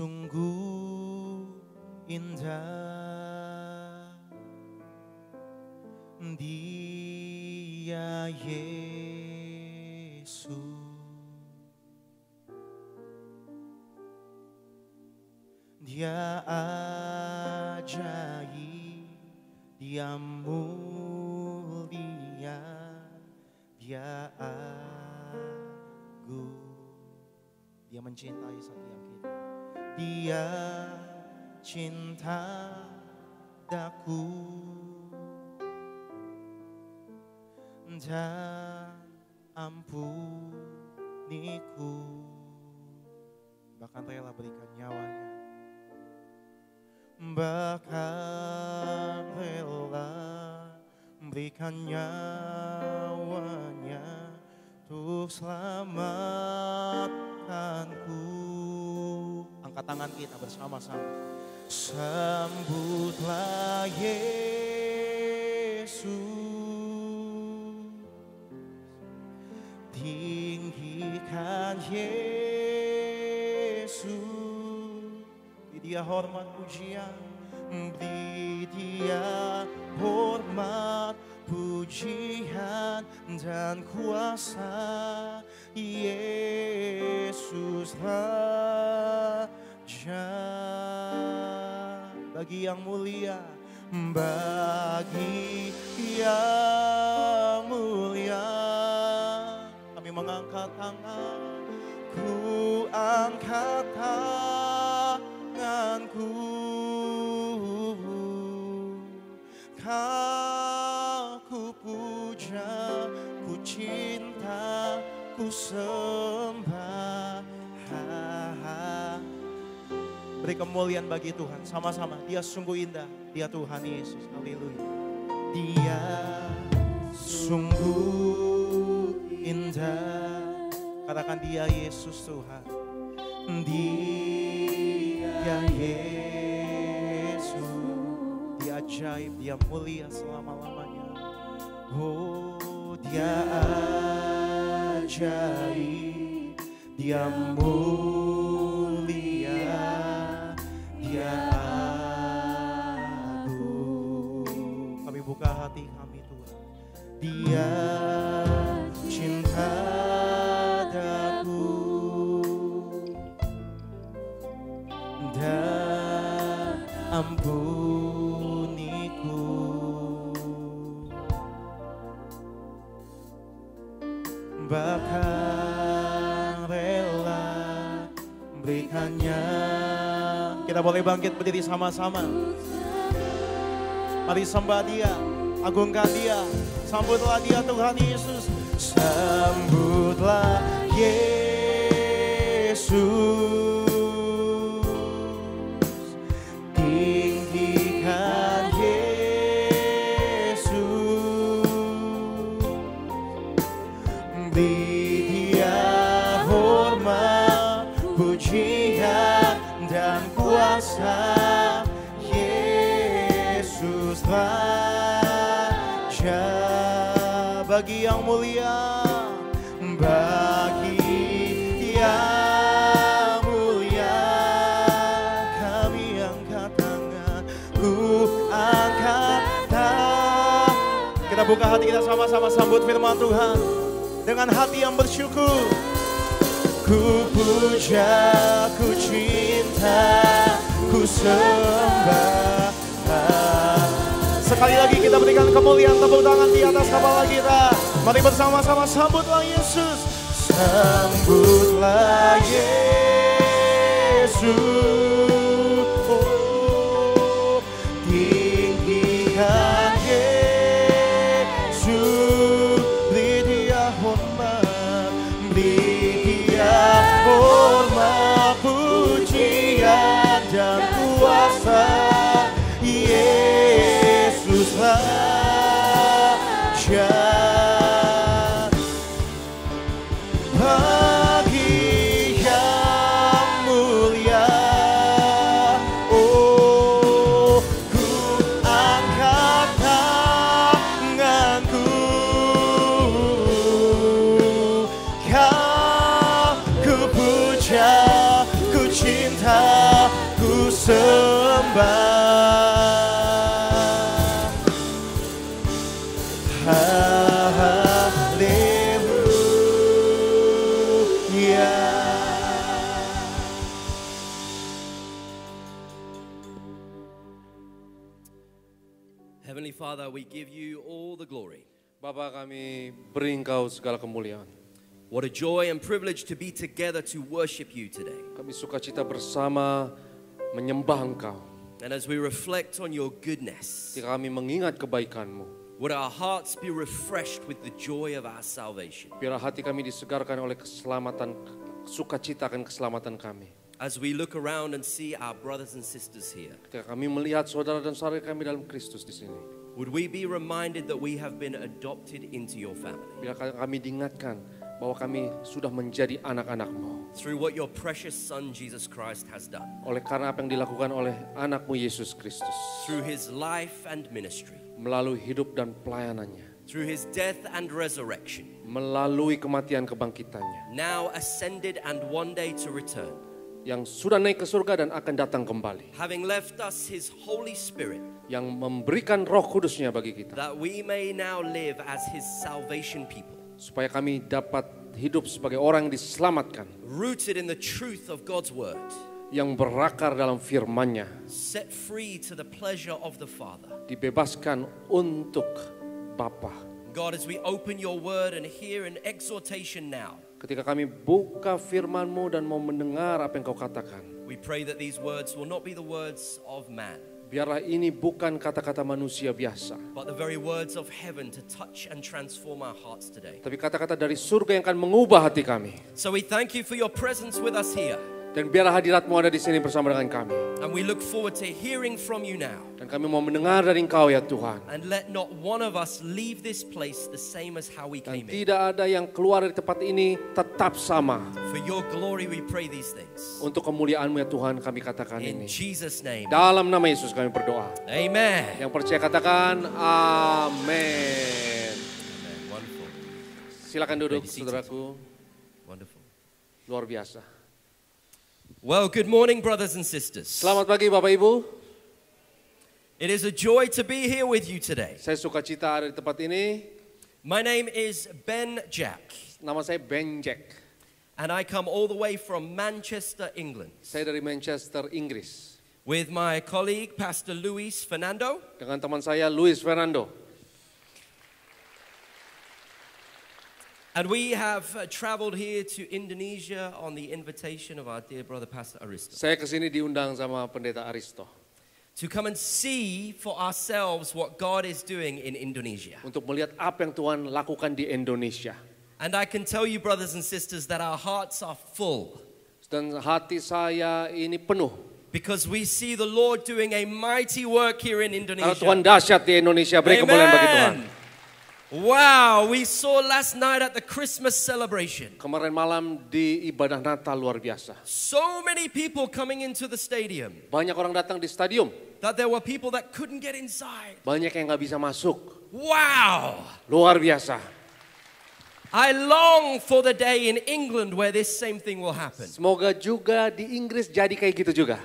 Sungguh indah Dia Yesus, Dia ajaib, Dia mulia, Dia agung. Dia mencintai setiap kita. Dia cinta daku dan ampuniku, bahkan rela berikan nyawanya, bahkan rela berikan nyawanya untuk selamatkanku. Angkat tangan kita bersama-sama. Sambutlah Yesus, tinggikan Yesus, beri Dia hormat pujian, beri Dia hormat pujian dan kuasa. Yesus Raja, bagi yang mulia, bagi yang mulia, kami mengangkat tangan, ku angkat tanganku, ku puja, ku cinta, ku sembah. Beri kemuliaan bagi Tuhan sama-sama. Dia sungguh indah, Dia Tuhan Yesus. Haleluya. Dia sungguh indah. Katakan Dia Yesus Tuhan. Dia Yesus. Dia ajaib, Dia mulia selama-lamanya. Oh, Dia ajaib, Dia mulia, Dia agung. Kami buka hati kami Tuhan. Dia cinta daku dan ampuniku, bahkan rela berikannya. Kita boleh bangkit berdiri sama-sama. Mari sembah Dia, agungkan Dia, sambutlah Dia Tuhan Yesus. Sambutlah Yesus, tinggikan Yesus, beri Dia hormat, pujian dan kuasa. Yesus Raja, bagi yang mulia, bagi yang mulia, kami angkat tangan, ku angkat tangan. Kita buka hati kita sama-sama sambut firman Tuhan dengan hati yang bersyukur. Ku puja, ku cinta, ku sembah. Sekali lagi kita berikan kemuliaan, tepuk tangan di atas kepala kita. Mari bersama-sama sambutlah Yesus. Sambutlah Yesus, oh, tinggikan Yesus, beri Dia hormat, beri Dia hormat, pujian dan kuasa. Yesus Raja, bagi yang mulia, oh, ku angkat tanganku, kau ku puja, ku cinta, sembah. Haleluya. Heavenly Father, we give you all the glory. Bapa, kami beri Engkau segala kemuliaan. What a joy and privilege to be together to worship you today. Kami sukacita bersama menyembah Engkau. And as we reflect on your goodness, Ketika kami mengingat kebaikan-Mu, would our hearts be refreshed with the joy of our salvation. biar hati kami disegarkan oleh keselamatan, sukacita akan keselamatan kami. As we look around and see our brothers and sisters here, Ketika kami melihat saudara dan saudari kami dalam Kristus di sini, would we be reminded that we have been adopted into your family biar kami diingatkan bahwa kami sudah menjadi anak-anak-Mu. through what your precious Son Jesus Christ has done, Oleh karena apa yang dilakukan oleh anak-Mu Yesus Kristus. through his life and ministry, Melalui hidup dan pelayanannya. through his death and resurrection, Melalui kematian kebangkitannya. now ascended and one day to return, Yang sudah naik ke surga dan akan datang kembali. having left us his Holy Spirit, Yang memberikan roh kudusnya bagi kita. that we may now live as his salvation people, Supaya kami dapat hidup sebagai orang yang diselamatkan. rooted in the truth of God's word, Yang berakar dalam firman-Nya. set free to the pleasure of the Father. Dibebaskan untuk Bapa. God, as we open your word and hear an exhortation now, Ketika kami buka firman-Mu dan mau mendengar apa yang Kau katakan. we pray that these words will not be the words of man, Biarlah ini bukan kata-kata manusia biasa. but the very words of heaven to touch and transform our hearts today. Tapi kata-kata dari surga yang akan mengubah hati kami. So we thank you for your presence with us here, Dan biarlah hadirat-Mu ada di sini bersama dengan kami. and we look forward to hearing from you now. Dan kami mau mendengar dari Engkau ya Tuhan. And let not one of us leave this place the same as how we Dan came in. tidak ada yang keluar dari tempat ini tetap sama. For your glory we pray these things. Untuk kemuliaan-Mu ya Tuhan kami katakan In ini. Jesus' name, Dalam nama Yesus kami berdoa. amen. Yang percaya katakan amin. Amen. Wonderful, Silakan duduk Ready, seated. saudaraku. wonderful. Luar biasa. Well, good morning, brothers and sisters. Selamat pagi Bapak Ibu. It is a joy to be here with you today. Saya sukacita ada di tempat ini. My name is Ben Jack, Nama saya Ben Jack. and I come all the way from Manchester, England, Saya dari Manchester, Inggris. with my colleague, Pastor Luis Fernando. Dengan teman saya Luis Fernando. And we have traveled here to Indonesia on the invitation of our dear brother, Pastor Aristo, Saya kesini diundang sama Pendeta Aristo. to come and see for ourselves what God is doing in Indonesia. Untuk melihat apa yang Tuhan lakukan di Indonesia. And I can tell you, brothers and sisters, that our hearts are full Dan hati saya ini penuh. because we see the Lord doing a mighty work here in Karena Indonesia. Tuhan dahsyat di Indonesia. Beri kemuliaan bagi Tuhan. Wow, we saw last night at the Christmas celebration Kemarin malam di ibadah Natal luar biasa. so many people coming into the stadium Banyak orang datang di stadium. that there were people that couldn't get inside. Banyak yang gak bisa masuk. Wow! Luar biasa. I long for the day in England where this same thing will happen. Semoga juga di Inggris jadi kayak gitu juga.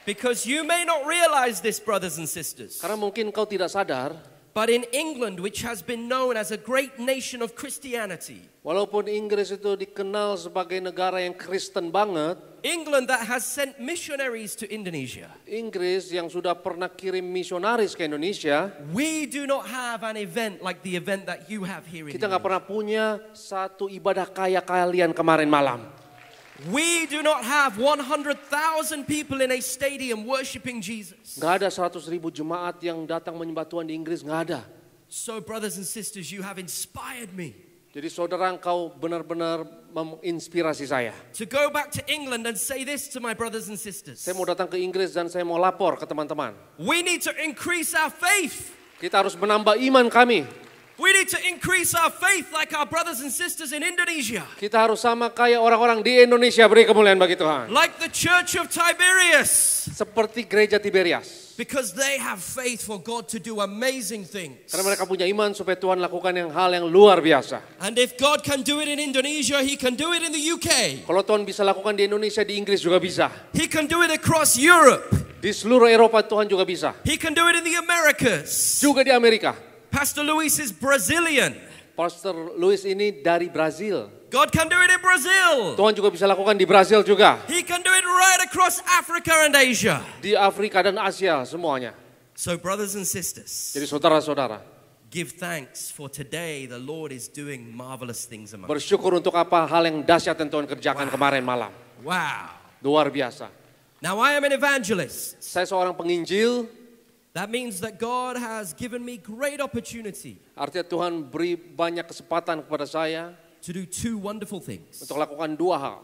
Because you may not realize this, brothers and sisters, Karena mungkin kau tidak sadar, but in England, which has been known as a great nation of Christianity, walaupun Inggris itu dikenal sebagai negara yang Kristen banget, England that has sent missionaries to Indonesia, Inggris yang sudah pernah kirim misionaris ke Indonesia, we do not have an event like the event that you have here in kita nggak Indonesia. pernah punya satu ibadah kayak kalian kemarin malam. We do not have 100,000 people in a stadium worshiping Jesus. Nggak ada 100.000 jemaat yang datang menyembah Tuhan di Inggris, nggak ada. So, brothers and sisters, you have inspired me Jadi saudara, engkau benar-benar menginspirasi saya. to go back to England and say this to my brothers and sisters. Saya mau datang ke Inggris dan saya mau lapor ke teman-teman. We need to increase our faith. Kita harus menambah iman kami. We need to increase our faith like our brothers and sisters in Indonesia. Kita harus sama kayak orang-orang di Indonesia. Beri kemuliaan bagi Tuhan. Like the church of Tiberias. seperti gereja Tiberias. Because they have faith for God to do amazing things. Karena mereka punya iman supaya Tuhan lakukan hal yang luar biasa. And if God can do it in Indonesia, He can do it in the UK. Kalau Tuhan bisa lakukan di Indonesia, di Inggris juga bisa. He can do it across Europe. Di seluruh Eropa Tuhan juga bisa. He can do it in the Americas. Juga di Amerika. Pastor Luis is Brazilian. Pastor Luis ini dari Brazil. God can do it in Brazil. Tuhan juga bisa lakukan di Brazil juga. He can do it right across Africa and Asia. Di Afrika dan Asia semuanya. So brothers and sisters, Jadi saudara-saudara, give thanks for today the Lord is doing marvelous things among us. bersyukur untuk apa hal yang dahsyat yang Tuhan kerjakan kemarin malam. Wow. Luar biasa. Now I am an evangelist. Saya seorang penginjil. That means that God has given me great opportunity Artinya Tuhan beri banyak kesempatan kepada saya to do two wonderful things. untuk lakukan dua hal.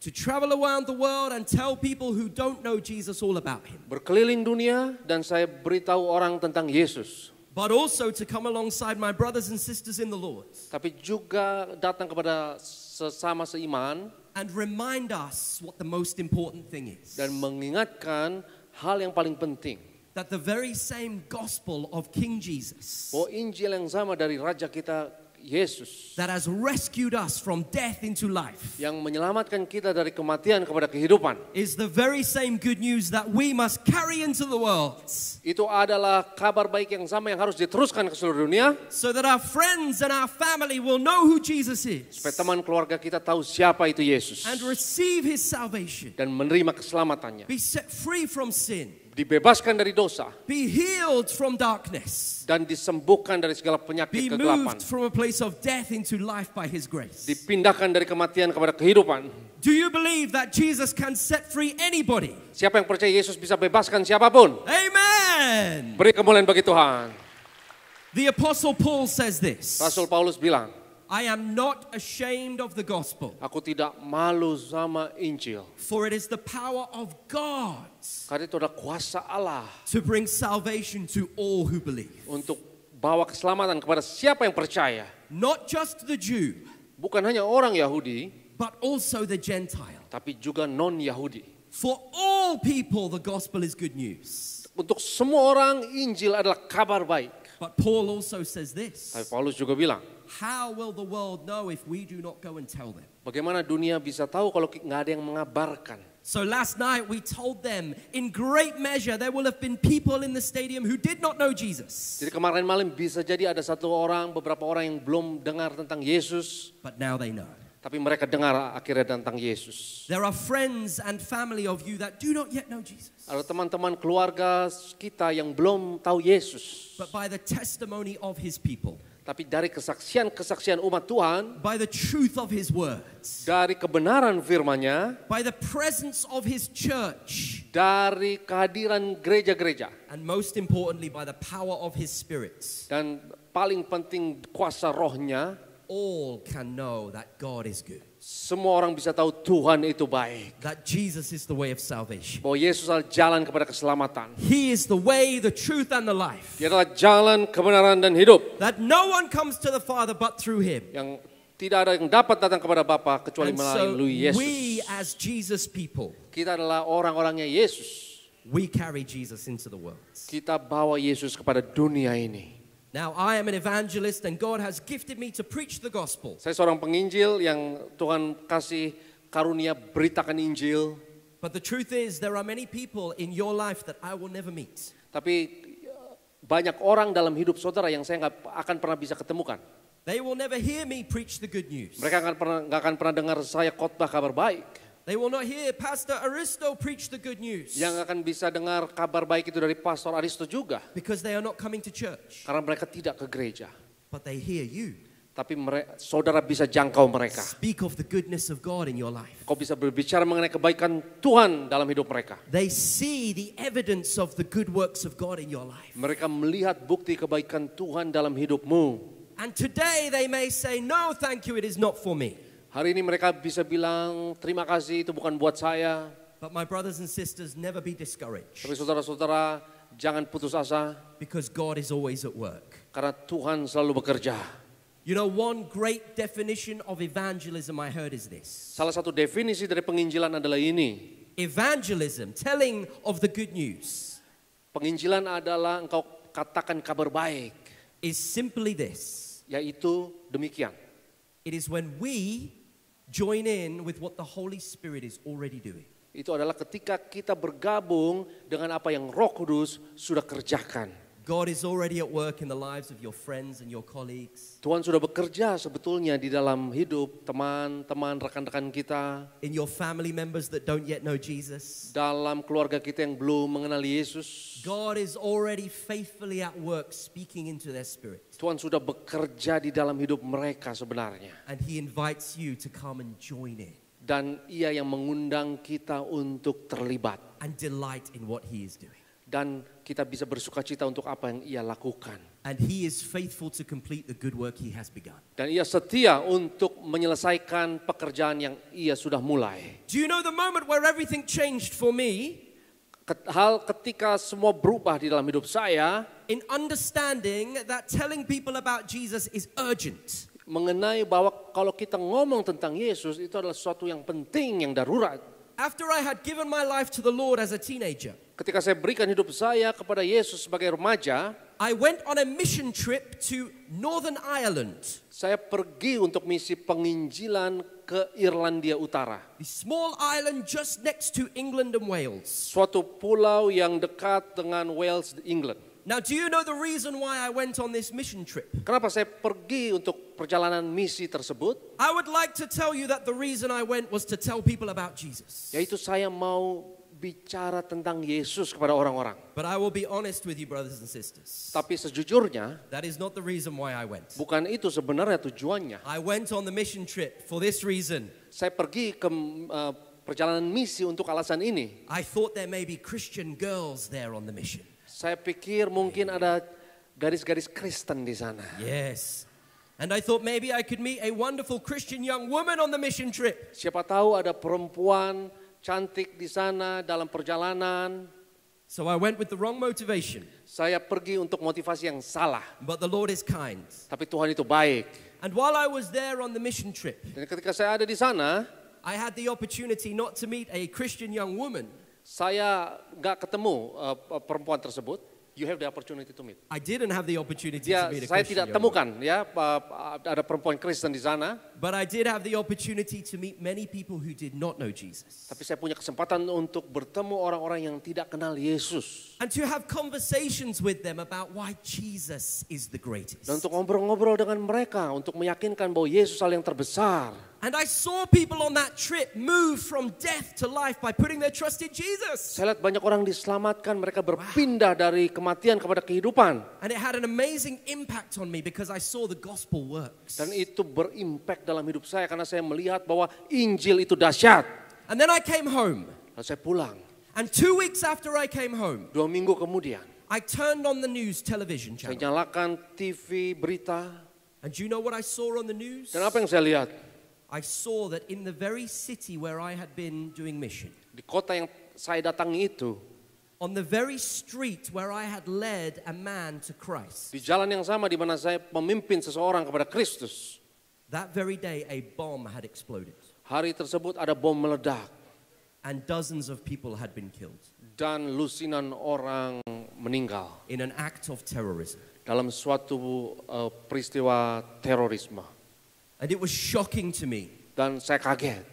To travel around the world and tell people who don't know Jesus all about Him. Berkeliling dunia dan saya beritahu orang tentang Yesus. But also to come alongside my brothers and sisters in the Lord Tapi juga datang kepada sesama seiman and remind us what the most important thing is. dan mengingatkan hal yang paling penting. That the very same gospel of King Jesus Bahwa Injil yang sama dari Raja kita Yesus that has rescued us from death into life yang menyelamatkan kita dari kematian kepada kehidupan. is the very same good news that we must carry into the world Itu adalah kabar baik yang sama yang harus diteruskan ke seluruh dunia. so that our friends and our family will know who Jesus Supaya is teman keluarga kita tahu siapa itu Yesus. and receive His salvation, Dan menerima keselamatannya. be set free from sin, Dibebaskan dari dosa. be healed from darkness, Dan disembuhkan dari segala be penyakit kegelapan. moved from a place of death into life by His grace. Dipindahkan dari kematian kepada kehidupan. Do you believe that Jesus can set free anybody? Siapa yang percaya Yesus bisa bebaskan siapapun? Amen. Beri kemuliaan bagi Tuhan. The Apostle Paul says this. Rasul Paulus bilang, I am not ashamed of the gospel, aku tidak malu sama Injil. for it is the power of God Karena itu adalah kuasa Allah to bring salvation to all who believe. untuk bawa keselamatan kepada siapa yang percaya. Not just the Jew, Bukan hanya orang Yahudi, but also the Gentile. tapi juga non-Yahudi. For all people, the gospel is good news. Untuk semua orang, Injil adalah kabar baik. But Paul also says this. Tapi Paulus juga bilang, How will the world know if we do not go and tell them? bagaimana dunia bisa tahu kalau nggak ada yang mengabarkan? So last night we told them, in great measure, there will have been people in the stadium who did not know Jesus. Jadi kemarin malam bisa jadi ada satu orang, beberapa orang yang belum dengar tentang Yesus, But now they know. tapi mereka dengar akhirnya tentang Yesus. There are friends and family of you that do not yet know Jesus. Ada teman-teman keluarga kita yang belum tahu Yesus, But by the testimony of His people, tapi dari kesaksian-kesaksian umat Tuhan, by the truth of His words, dari kebenaran firman-Nya, by the presence of His church, dari kehadiran gereja-gereja, and most importantly, by the power of His Spirit, dan paling penting kuasa rohnya, all can know that God is good. semua orang bisa tahu Tuhan itu baik. That Jesus is the way of salvation. Bahwa Yesus adalah jalan kepada keselamatan. He is the way, the truth, and the life. Dia adalah jalan, kebenaran, dan hidup. That no one comes to the Father but through Him. Yang tidak ada yang dapat datang kepada Bapa kecuali And so melalui Yesus. we as Jesus people, Kita adalah orang-orangnya Yesus. we carry Jesus into the world. Kita bawa Yesus kepada dunia ini. Now I am an evangelist and God has gifted me to preach the gospel. Saya seorang penginjil yang Tuhan kasih karunia beritakan Injil. But the truth is there are many people in your life that I will never meet. Tapi banyak orang dalam hidup saudara yang saya nggak akan pernah bisa ketemukan. They will never hear me preach the good news. Mereka nggak akan pernah dengar saya khotbah kabar baik. They will not hear Pastor Aristo preach the good news. Yang akan bisa dengar kabar baik itu dari Pastor Aristo juga. Because they are not coming to church. Karena mereka tidak ke gereja. But they hear you Tapi saudara bisa jangkau mereka. speak of the goodness of God in your life. Kau bisa berbicara mengenai kebaikan Tuhan dalam hidup mereka. They see the evidence of the good works of God in your life. Mereka melihat bukti kebaikan Tuhan dalam hidupmu. And today they may say, no, thank you, it is not for me. Hari ini mereka bisa bilang, terima kasih itu bukan buat saya. But my brothers and sisters, never be discouraged. Tapi saudara-saudara, jangan putus asa. Because God is always at work. Karena Tuhan selalu bekerja. You know, one great definition of evangelism I heard is this. Salah satu definisi dari penginjilan adalah ini. Evangelism, telling of the good news, Penginjilan adalah engkau katakan kabar baik, is simply this. yaitu demikian. It is when we join in with what the Holy Spirit is already doing. Itu adalah ketika kita bergabung dengan apa yang Roh Kudus sudah kerjakan. God is already at work in the lives of your friends and your colleagues, Tuhan sudah bekerja sebetulnya di dalam hidup teman-teman, rekan-rekan kita, in your family members that don't yet know Jesus. dalam keluarga kita yang belum mengenal Yesus. God is already faithfully at work speaking into their spirit. Tuhan sudah bekerja di dalam hidup mereka sebenarnya. And He invites you to come and join in Dan Ia yang mengundang kita untuk terlibat. and delight in what He is doing. Dan kita bisa bersuka cita untuk apa yang Ia lakukan. And He is faithful to complete the good work He has begun. Dan Ia setia untuk menyelesaikan pekerjaan yang Ia sudah mulai. Do you know the moment where everything changed for me? Hal ketika semua berubah di dalam hidup saya, In understanding that telling people about Jesus is urgent. mengenai bahwa kalau kita ngomong tentang Yesus itu adalah sesuatu yang penting, yang darurat. After I had given my life to the Lord as a teenager, Ketika saya berikan hidup saya kepada Yesus sebagai remaja, I went on a mission trip to Northern Ireland, saya pergi untuk misi penginjilan ke Irlandia Utara. the small island just next to England and Wales. Suatu pulau yang dekat dengan Wales, England. Now, do you know the reason why I went on this mission trip? Kenapa saya pergi untuk perjalanan misi tersebut? I would like to tell you that the reason I went was to tell people about Jesus. Yaitu saya mau bicara tentang Yesus kepada orang-orang. But I will be honest with you, brothers and sisters. Tapi sejujurnya, That is not the reason why I went. bukan itu sebenarnya tujuannya. I went on the mission trip for this reason. Saya pergi ke perjalanan misi untuk alasan ini. I thought there may be Christian girls there on the mission. Saya pikir mungkin ada garis-garis Kristen di sana. Yes. And I thought maybe I could meet a wonderful Christian young woman on the mission trip. Siapa tahu ada perempuan cantik di sana dalam perjalanan. So I went with the wrong motivation. Saya pergi untuk motivasi yang salah. But the Lord is kind. Tapi Tuhan itu baik. And while I was there on the mission trip, Dan ketika saya ada di sana, I had the opportunity not to meet a Christian young woman. saya nggak ketemu perempuan tersebut. You have the opportunity to meet. I didn't have the opportunity Dia, to meet a saya Christian tidak young woman. temukan ya ada perempuan Kristen di sana. But I did have the opportunity to meet many people who did not know Jesus. Tapi saya punya kesempatan untuk bertemu orang-orang yang tidak kenal Yesus. And to have conversations with them about why Jesus is the greatest. Dan untuk ngobrol-ngobrol dengan mereka, untuk meyakinkan bahwa Yesus adalah yang terbesar. And I saw people on that trip move from death to life by putting their trust in Jesus. Saya lihat banyak orang diselamatkan, mereka berpindah dari kematian kepada kehidupan. And it had an amazing impact on me because I saw the gospel works. Dan itu berimpact dalam hidup saya karena saya melihat bahwa Injil itu dahsyat. And then I came home. Lalu saya pulang. And 2 weeks after I came home, 2 minggu kemudian, I turned on the news television saya channel. nyalakan TV berita. And do you know what I saw on the news? Dan apa yang saya lihat? I saw that in the very city where I had been doing mission, Di kota yang saya datangi itu, on the very street where I had led a man to Christ, di jalan yang sama di mana saya memimpin seseorang kepada Kristus, that very day a bomb had exploded hari tersebut ada bom meledak and dozens of people had been killed dan lusinan orang meninggal in an act of terrorism. dalam suatu peristiwa terorisme. And it was shocking to me, Dan saya kaget.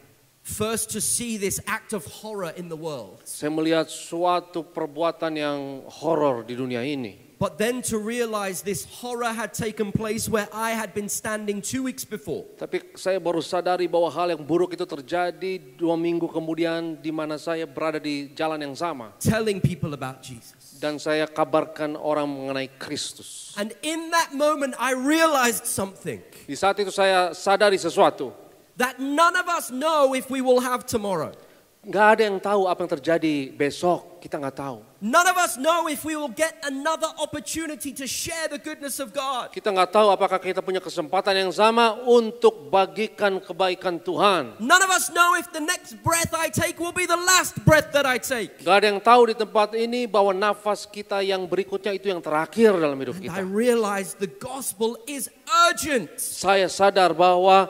first to see this act of horror in the world, Saya melihat suatu perbuatan yang horor di dunia ini. but then to realize this horror had taken place where I had been standing 2 weeks before. Tapi saya baru sadari bahwa hal yang buruk itu terjadi 2 minggu kemudian di mana saya berada di jalan yang sama. Telling people about Jesus. Dan saya kabarkan orang mengenai Kristus. And in that moment I realized something. Di saat itu saya sadari sesuatu. That none of us know if we will have tomorrow. Nggak ada yang tahu apa yang terjadi besok. Kita nggak tahu. None of us know if we will get another opportunity to share the goodness of God. Kita nggak tahu apakah kita punya kesempatan yang sama untuk bagikan kebaikan Tuhan. None of us know if the next breath I take will be the last breath that I take. Nggak ada yang tahu di tempat ini bahwa nafas kita yang berikutnya itu yang terakhir dalam hidup And I kita. realized the gospel is urgent. Saya sadar bahwa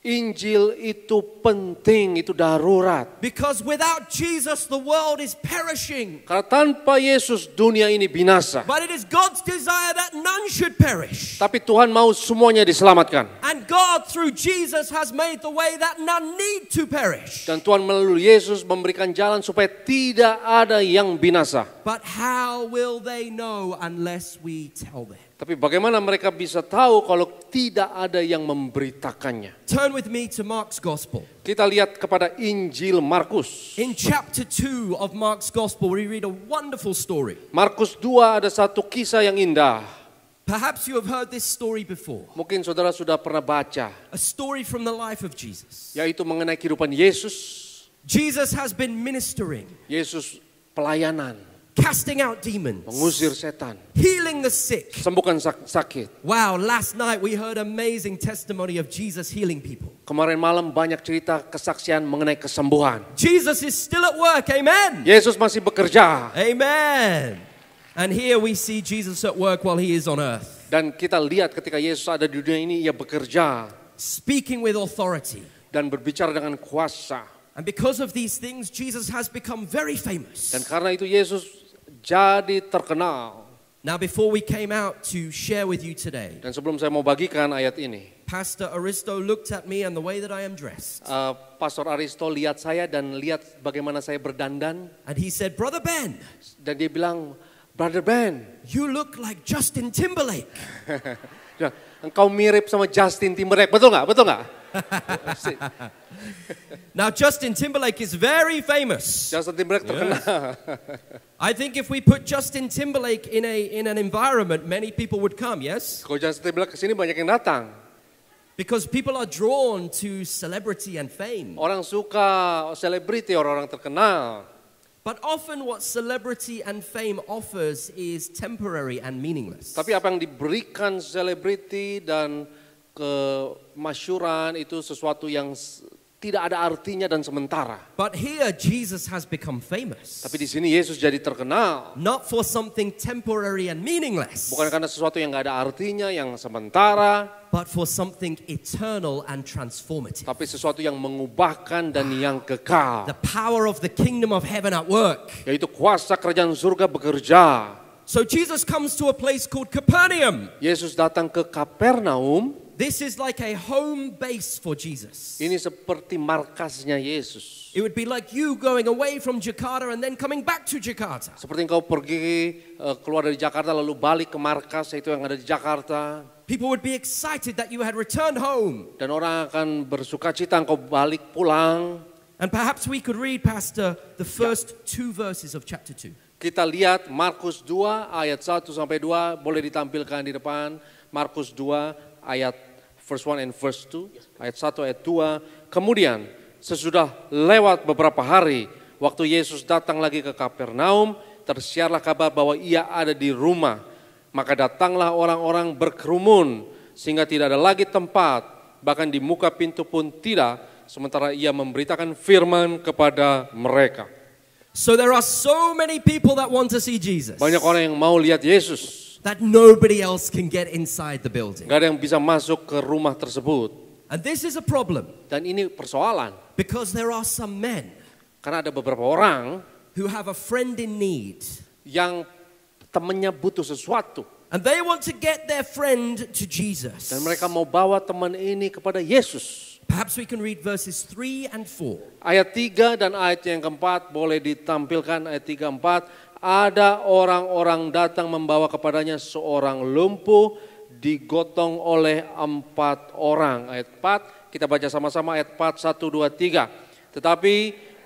Injil itu penting, itu darurat. Because without Jesus, the world is perishing. Karena tanpa Yesus dunia ini binasa. But it is God's desire that none should perish. Tapi Tuhan mau semuanya diselamatkan. And God, through Jesus, has made the way that none need to perish. Dan Tuhan melalui Yesus memberikan jalan supaya tidak ada yang binasa. But how will they know unless we tell them? Tapi bagaimana mereka bisa tahu kalau tidak ada yang memberitakannya? Turn with me to Mark's Gospel. Kita lihat kepada Injil Markus. In chapter 2 of Mark's Gospel, we read a wonderful story. Markus 2 ada satu kisah yang indah. Perhaps you have heard this story before. Mungkin saudara sudah pernah baca. A story from the life of Jesus. Yaitu mengenai kehidupan Yesus. Jesus has been ministering, Yesus pelayanan. casting out demons, Mengusir setan. healing the sick. Sembuhkan sakit. Wow, last night we heard amazing testimony of Jesus healing people. Kemarin malam banyak cerita kesaksian mengenai kesembuhan. Jesus is still at work, amen. Yesus masih bekerja. Amen. And here we see Jesus at work while he is on earth, Dan kita lihat ketika Yesus ada di dunia ini, ia bekerja speaking with authority. dan berbicara dengan kuasa. And because of these things, Jesus has become very famous. Dan karena itu Yesus jadi terkenal. Now, before we came out to share with you today, Dan sebelum saya mau bagikan ayat ini, Pastor Aristo looked at me and the way that I am dressed. Pastor Aristo lihat saya dan lihat bagaimana saya berdandan. And he said, Brother Ben, Dan dia bilang, Brother Ben, you look like Justin Timberlake. ya, engkau mirip sama Justin Timberlake, betul nggak? Betul nggak? Now, Justin Timberlake is very famous. Justin Timberlake terkenal. I think if we put Justin Timberlake in an environment, many people would come, yes? Kalau Justin Timberlake kesini banyak yang datang. Because people are drawn to celebrity and fame. Orang suka selebriti, orang-orang terkenal. But often what celebrity and fame offers is temporary and meaningless. Tapi apa yang diberikan selebriti dan kemasyuran itu sesuatu yang tidak ada artinya dan sementara. But here Jesus has become famous. Tapi di sini Yesus jadi terkenal. Not for something temporary and meaningless, Bukan karena sesuatu yang nggak ada artinya, yang sementara, but for something eternal and transformative. tapi sesuatu yang mengubahkan dan yang kekal. The power of the kingdom of heaven at work. Yaitu kuasa kerajaan surga bekerja. So Jesus comes to a place called Capernaum. Yesus datang ke Kapernaum. This is like a home base for Jesus. Ini seperti markasnya Yesus. It would be like you going away from Jakarta and then coming back to Jakarta. Seperti engkau pergi keluar dari Jakarta lalu balik ke markas itu yang ada di Jakarta. People would be excited that you had returned home. Dan orang akan bersuka cita engkau balik pulang. And perhaps we could read, Pastor, the first two verses of chapter 2. Kita lihat Markus 2 ayat 1 sampai 2 boleh ditampilkan di depan. Markus 2 ayat verse 1 and verse 2, ayat 1 ayat 2. Kemudian sesudah lewat beberapa hari, waktu Yesus datang lagi ke Kapernaum, tersiarlah kabar bahwa ia ada di rumah. Maka datanglah orang-orang berkerumun sehingga tidak ada lagi tempat, bahkan di muka pintu pun tidak, sementara ia memberitakan firman kepada mereka. So there are so many people that want to see Jesus, Banyak orang yang mau lihat Yesus. that nobody else can get inside the building. Gak ada yang bisa masuk ke rumah tersebut. And this is a problem, Dan ini persoalan. because there are some men Karena ada beberapa orang who have a friend in need, yang temannya butuh sesuatu. and they want to get their friend to Jesus. Dan mereka mau bawa teman ini kepada Yesus. Perhaps we can read verses 3 and 4. Ayat 3 dan ayat yang keempat boleh ditampilkan. Ayat 3, 4. Ada orang-orang datang membawa kepadanya seorang lumpuh digotong oleh 4 orang. Ayat 4, kita baca sama-sama ayat 4, 1, 2, 3. Tetapi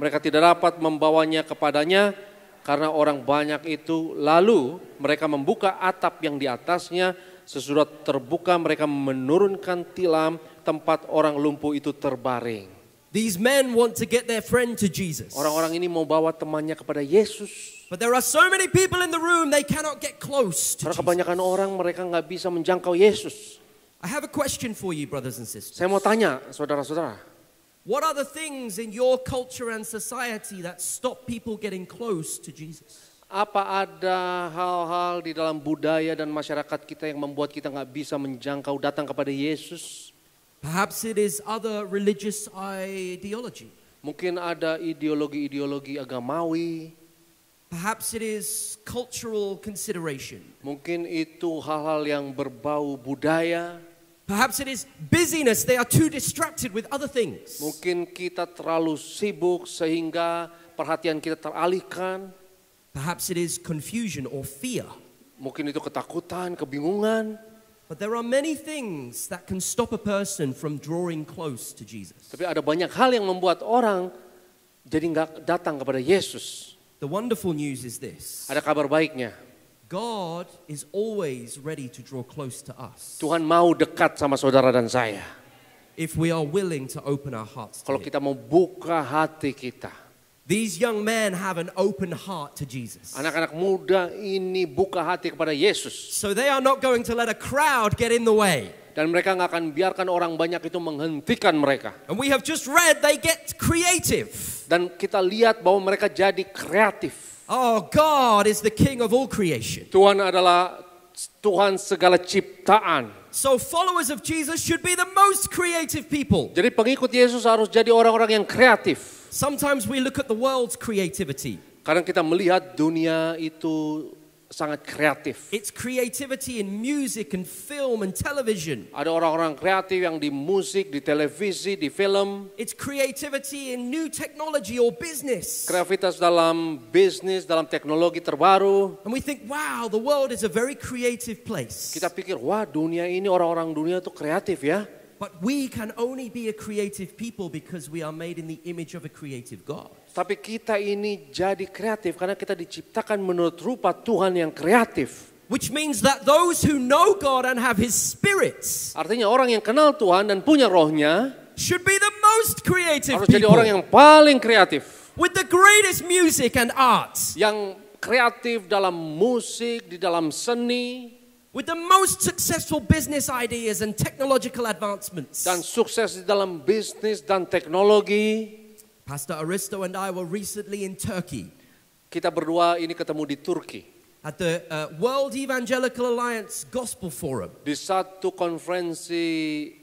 mereka tidak dapat membawanya kepadanya karena orang banyak itu. Lalu mereka membuka atap yang di atasnya. Sesudah terbuka mereka menurunkan tilam tempat orang lumpuh itu terbaring. These men want to get their friend to Jesus. Orang-orang ini mau bawa temannya kepada Yesus. But there are so many people in the room, they cannot get close to Karena Jesus. kebanyakan orang mereka nggak bisa menjangkau Yesus. I have a question for you, brothers and sisters. Saya mau tanya, saudara-saudara. What are the things in your culture and society that stop people getting close to Jesus? Apa ada hal-hal di dalam budaya dan masyarakat kita yang membuat kita nggak bisa menjangkau datang kepada Yesus? Perhaps it is other religious ideology. Mungkin ada ideologi-ideologi agamawi. Perhaps it is cultural consideration. Mungkin itu hal-hal yang berbau budaya. Perhaps it is busyness. They are too distracted with other things. Mungkin kita terlalu sibuk sehingga perhatian kita teralihkan. Perhaps it is confusion or fear. Mungkin itu ketakutan, kebingungan. But there are many things that can stop a person from drawing close to Jesus. Tapi ada banyak hal yang membuat orang jadi nggak datang kepada Yesus. The wonderful news is this. Ada kabar baiknya. God is always ready to draw close to us Tuhan mau dekat sama saudara dan saya. if we are willing to open our hearts to Kalau Him. kita mau buka hati kita. These young men have an open heart to Jesus. Anak-anak muda ini buka hati kepada Yesus. So they are not going to let a crowd get in the way. Dan mereka nggak akan biarkan orang banyak itu menghentikan mereka. And we have just read they get creative. Dan kita lihat bahwa mereka jadi kreatif. Oh, God is the King of all creation. Tuhan adalah Tuhan segala ciptaan. So followers of Jesus should be the most creative people. Jadi pengikut Yesus harus jadi orang-orang yang kreatif. Sometimes we look at the world's creativity. Kadang kita melihat dunia itu sangat kreatif. It's creativity in music and film and television. Ada orang-orang kreatif yang di musik, di televisi, di film. It's creativity in new technology or business. Kreativitas dalam bisnis, dalam teknologi terbaru. And we think, wow, the world is a very creative place. Kita pikir, wah dunia ini orang-orang dunia itu kreatif ya. But we can only be a creative people because we are made in the image of a creative God. Tapi kita ini jadi kreatif karena kita diciptakan menurut rupa Tuhan yang kreatif. Which means that those who know God and have His Spirit Artinya orang yang kenal Tuhan dan punya rohnya should be the most creative harus jadi orang people. yang paling kreatif. With the greatest music and art. Yang kreatif dalam musik, di dalam seni. With the most successful business ideas and technological advancements. Dan sukses di dalam bisnis dan teknologi. Pastor Aristo and I were recently in Turkey Kita berdua ini ketemu di Turki. at the World Evangelical Alliance Gospel Forum. Di satu konferensi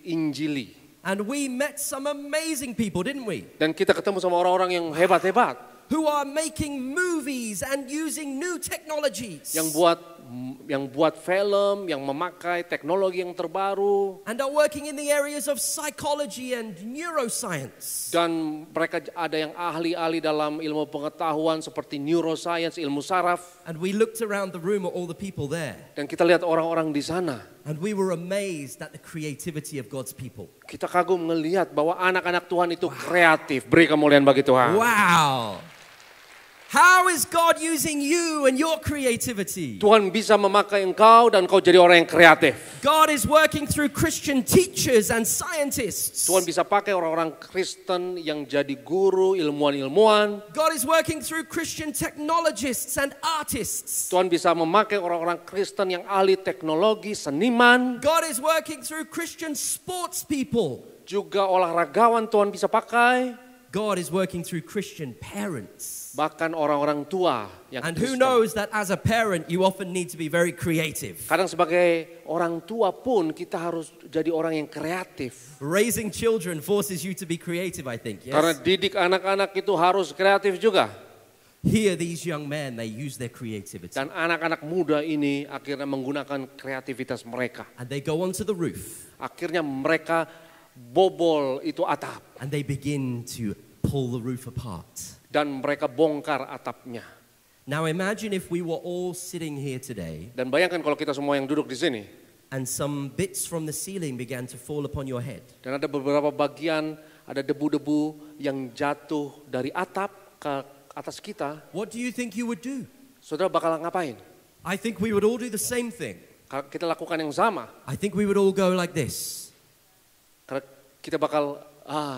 Injili. And we met some amazing people, didn't we? Dan kita ketemu sama orang-orang yang hebat-hebat. Who are making movies and using new technologies. Yang buat film, yang memakai teknologi yang terbaru. And are working in the areas of psychology and neuroscience. Dan mereka ada yang ahli-ahli dalam ilmu pengetahuan seperti neuroscience, ilmu saraf. And we looked around the room at all the people there. Dan kita lihat orang-orang di sana. And we were amazed at the creativity of God's people. Kita kagum melihat bahwa anak-anak Tuhan itu kreatif. Beri kemuliaan bagi Tuhan. Wow! How is God using you and your creativity? Tuhan bisa memakai engkau dan kau jadi orang yang kreatif. God is working through Christian teachers and scientists. Tuhan bisa pakai orang-orang Kristen yang jadi guru, ilmuwan-ilmuwan. God is working through Christian technologists and artists. Tuhan bisa memakai orang-orang Kristen yang ahli teknologi, seniman. God is working through Christian sports people. Juga olahragawan Tuhan bisa pakai. God is working through Christian parents. Bahkan orang-orang tua yang And who Kristen. knows that as a parent you often need to be very creative. Kadang sebagai orang tua pun kita harus jadi orang yang kreatif. Raising children forces you to be creative, I think. Karena Yes. didik anak-anak itu harus kreatif juga. Here these young men, they use their creativity. Dan anak-anak muda ini akhirnya menggunakan kreativitas mereka. And they go onto the roof Akhirnya mereka bobol itu atap. and they begin to pull the roof apart. Dan mereka bongkar atapnya. Now imagine if we were all sitting here today Dan bayangkan kalau kita semua yang duduk di sini. and some bits from the ceiling began to fall upon your head. Dan ada beberapa bagian, ada debu-debu yang jatuh dari atap ke atas kita. What do you think you would do? Saudara bakal ngapain? I think we would all do the same thing. Kita lakukan yang sama. I think we would all go like this. Karena kita bakal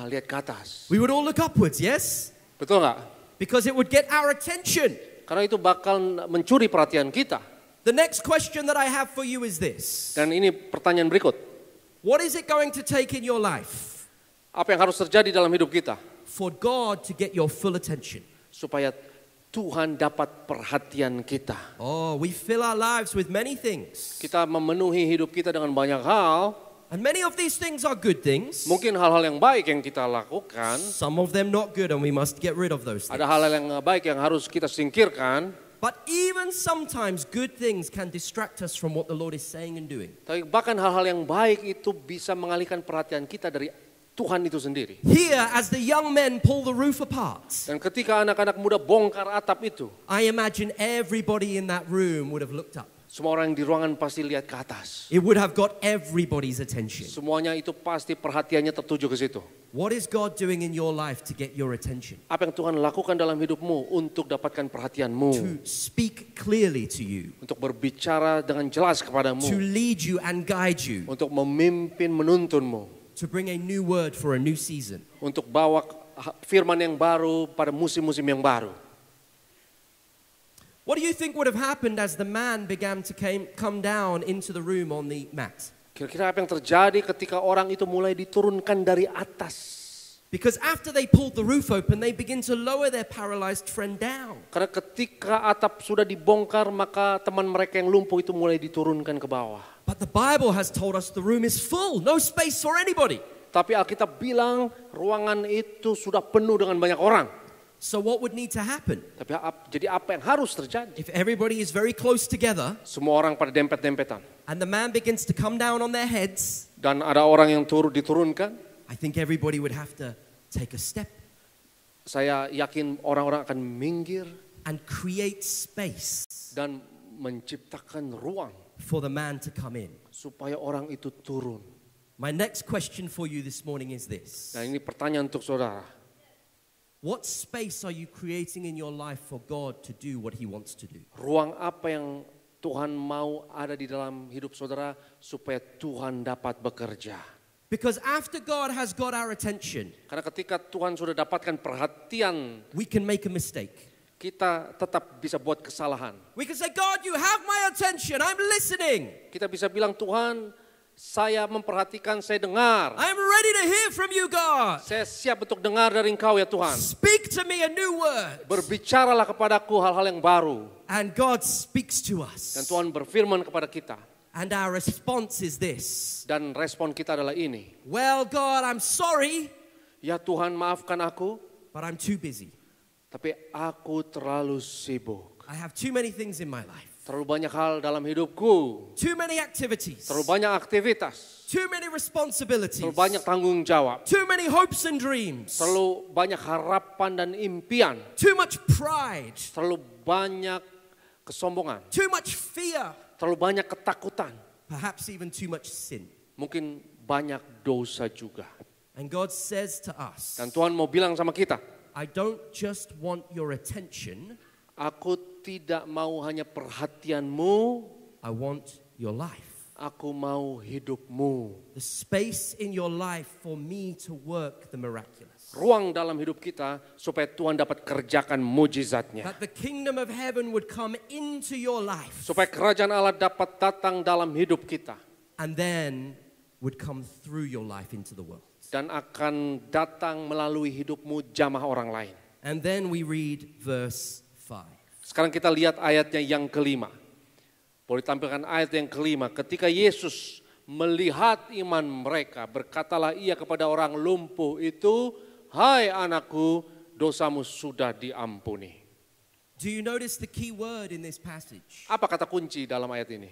lihat ke atas. We would all look upwards, yes? Betul nggak? Because it would get our attention. Karena itu bakal mencuri perhatian kita. The next question that I have for you is this. Dan ini pertanyaan berikut. What is it going to take in your life Apa yang harus terjadi dalam hidup kita? for God to get your full attention? Supaya Tuhan dapat perhatian kita. Oh, we fill our lives with many things. Kita memenuhi hidup kita dengan banyak hal. And many of these things are good things. Mungkin hal-hal yang baik yang kita lakukan, Some of them not good, and we must get rid of those things. ada hal-hal yang baik yang harus kita singkirkan. But even sometimes good things can distract us from what the Lord is saying and doing. Tapi bahkan hal-hal yang baik itu bisa mengalihkan perhatian kita dari Tuhan itu sendiri. Here, as the young men pull the roof apart, Dan ketika anak-anak muda bongkar atap itu, I imagine everybody in that room would have looked up. semua orang di ruangan pasti lihat ke atas. It would have got everybody's attention. Semuanya itu pasti perhatiannya tertuju ke situ. What is God doing in your life to get your attention? Apa yang Tuhan lakukan dalam hidupmu untuk dapatkan perhatianmu? To speak clearly to you, Untuk berbicara dengan jelas to kepadamu. lead you and guide you, Untuk memimpin menuntunmu. to bring a new word for a new season. Untuk bawa firman yang baru pada musim-musim yang baru. What do you think would have happened as the man began to come down into the room on the mat? Kira-kira apa yang terjadi ketika orang itu mulai diturunkan dari atas? Because after they pulled the roof open, they begin to lower their paralyzed friend down. Karena ketika atap sudah dibongkar, maka teman mereka yang lumpuh itu mulai diturunkan ke bawah. But the Bible has told us the room is full, no space for anybody. Tapi Alkitab bilang ruangan itu sudah penuh dengan banyak orang. So what would need to happen? Tapi jadi apa yang harus terjadi? If everybody is very close together Semua orang pada dempet-dempetan. and the man begins to come down on their heads, Dan ada orang yang diturunkan. I think everybody would have to take a step Saya yakin orang-orang akan minggir and create space dan menciptakan ruang for the man to come in. supaya orang itu turun. My next question for you this morning is this. Nah, ini pertanyaan untuk saudara. What space are you creating in your life for God to do what He wants to do? Ruang apa yang Tuhan mau ada di dalam hidup saudara supaya Tuhan dapat bekerja. Because after God has got our attention, Karena ketika Tuhan sudah dapatkan perhatian, we can make a mistake. kita tetap bisa buat kesalahan. We can say, God, you have my attention. I'm listening. Kita bisa bilang, Tuhan, saya memperhatikan, saya dengar. I'm ready to hear from you, God. Saya siap untuk dengar dari Engkau ya Tuhan. Speak to me a new word. Berbicaralah kepadaku hal-hal yang baru. And God speaks to Dan us. Tuhan berfirman kepada kita. And our response is this. Dan respon kita adalah ini. Well, God, I'm sorry, Ya Tuhan, maafkan aku, but I'm too busy. tapi aku terlalu sibuk. I have too many things in my life. Terlalu banyak hal dalam hidupku. Too many activities. Terlalu banyak aktivitas. Too many responsibilities. Terlalu banyak tanggung jawab. Too many hopes and dreams. Terlalu banyak harapan dan impian. Too much pride. Terlalu banyak kesombongan. Too much fear. Terlalu banyak ketakutan. Perhaps even too much sin. Mungkin banyak dosa juga. And God says to us, Dan Tuhan mau bilang sama kita, I don't just want your attention, aku tidak mau hanya perhatianmu, I want your life. aku mau hidupmu. The space in your life for me to work the miraculous. Ruang dalam hidup kita supaya Tuhan dapat kerjakan mujizatnya. That the kingdom of heaven would come into your life Supaya kerajaan Allah dapat datang dalam hidup kita. and then would come through your life into the world. Dan akan datang melalui hidupmu jamah orang lain. And then we read verse 5. Sekarang kita lihat ayatnya yang kelima. Boleh tampilkan ayat yang kelima. Ketika Yesus melihat iman mereka, berkatalah ia kepada orang lumpuh itu, hai anakku, dosamu sudah diampuni. Do you notice the key word in this passage? Apa kata kunci dalam ayat ini?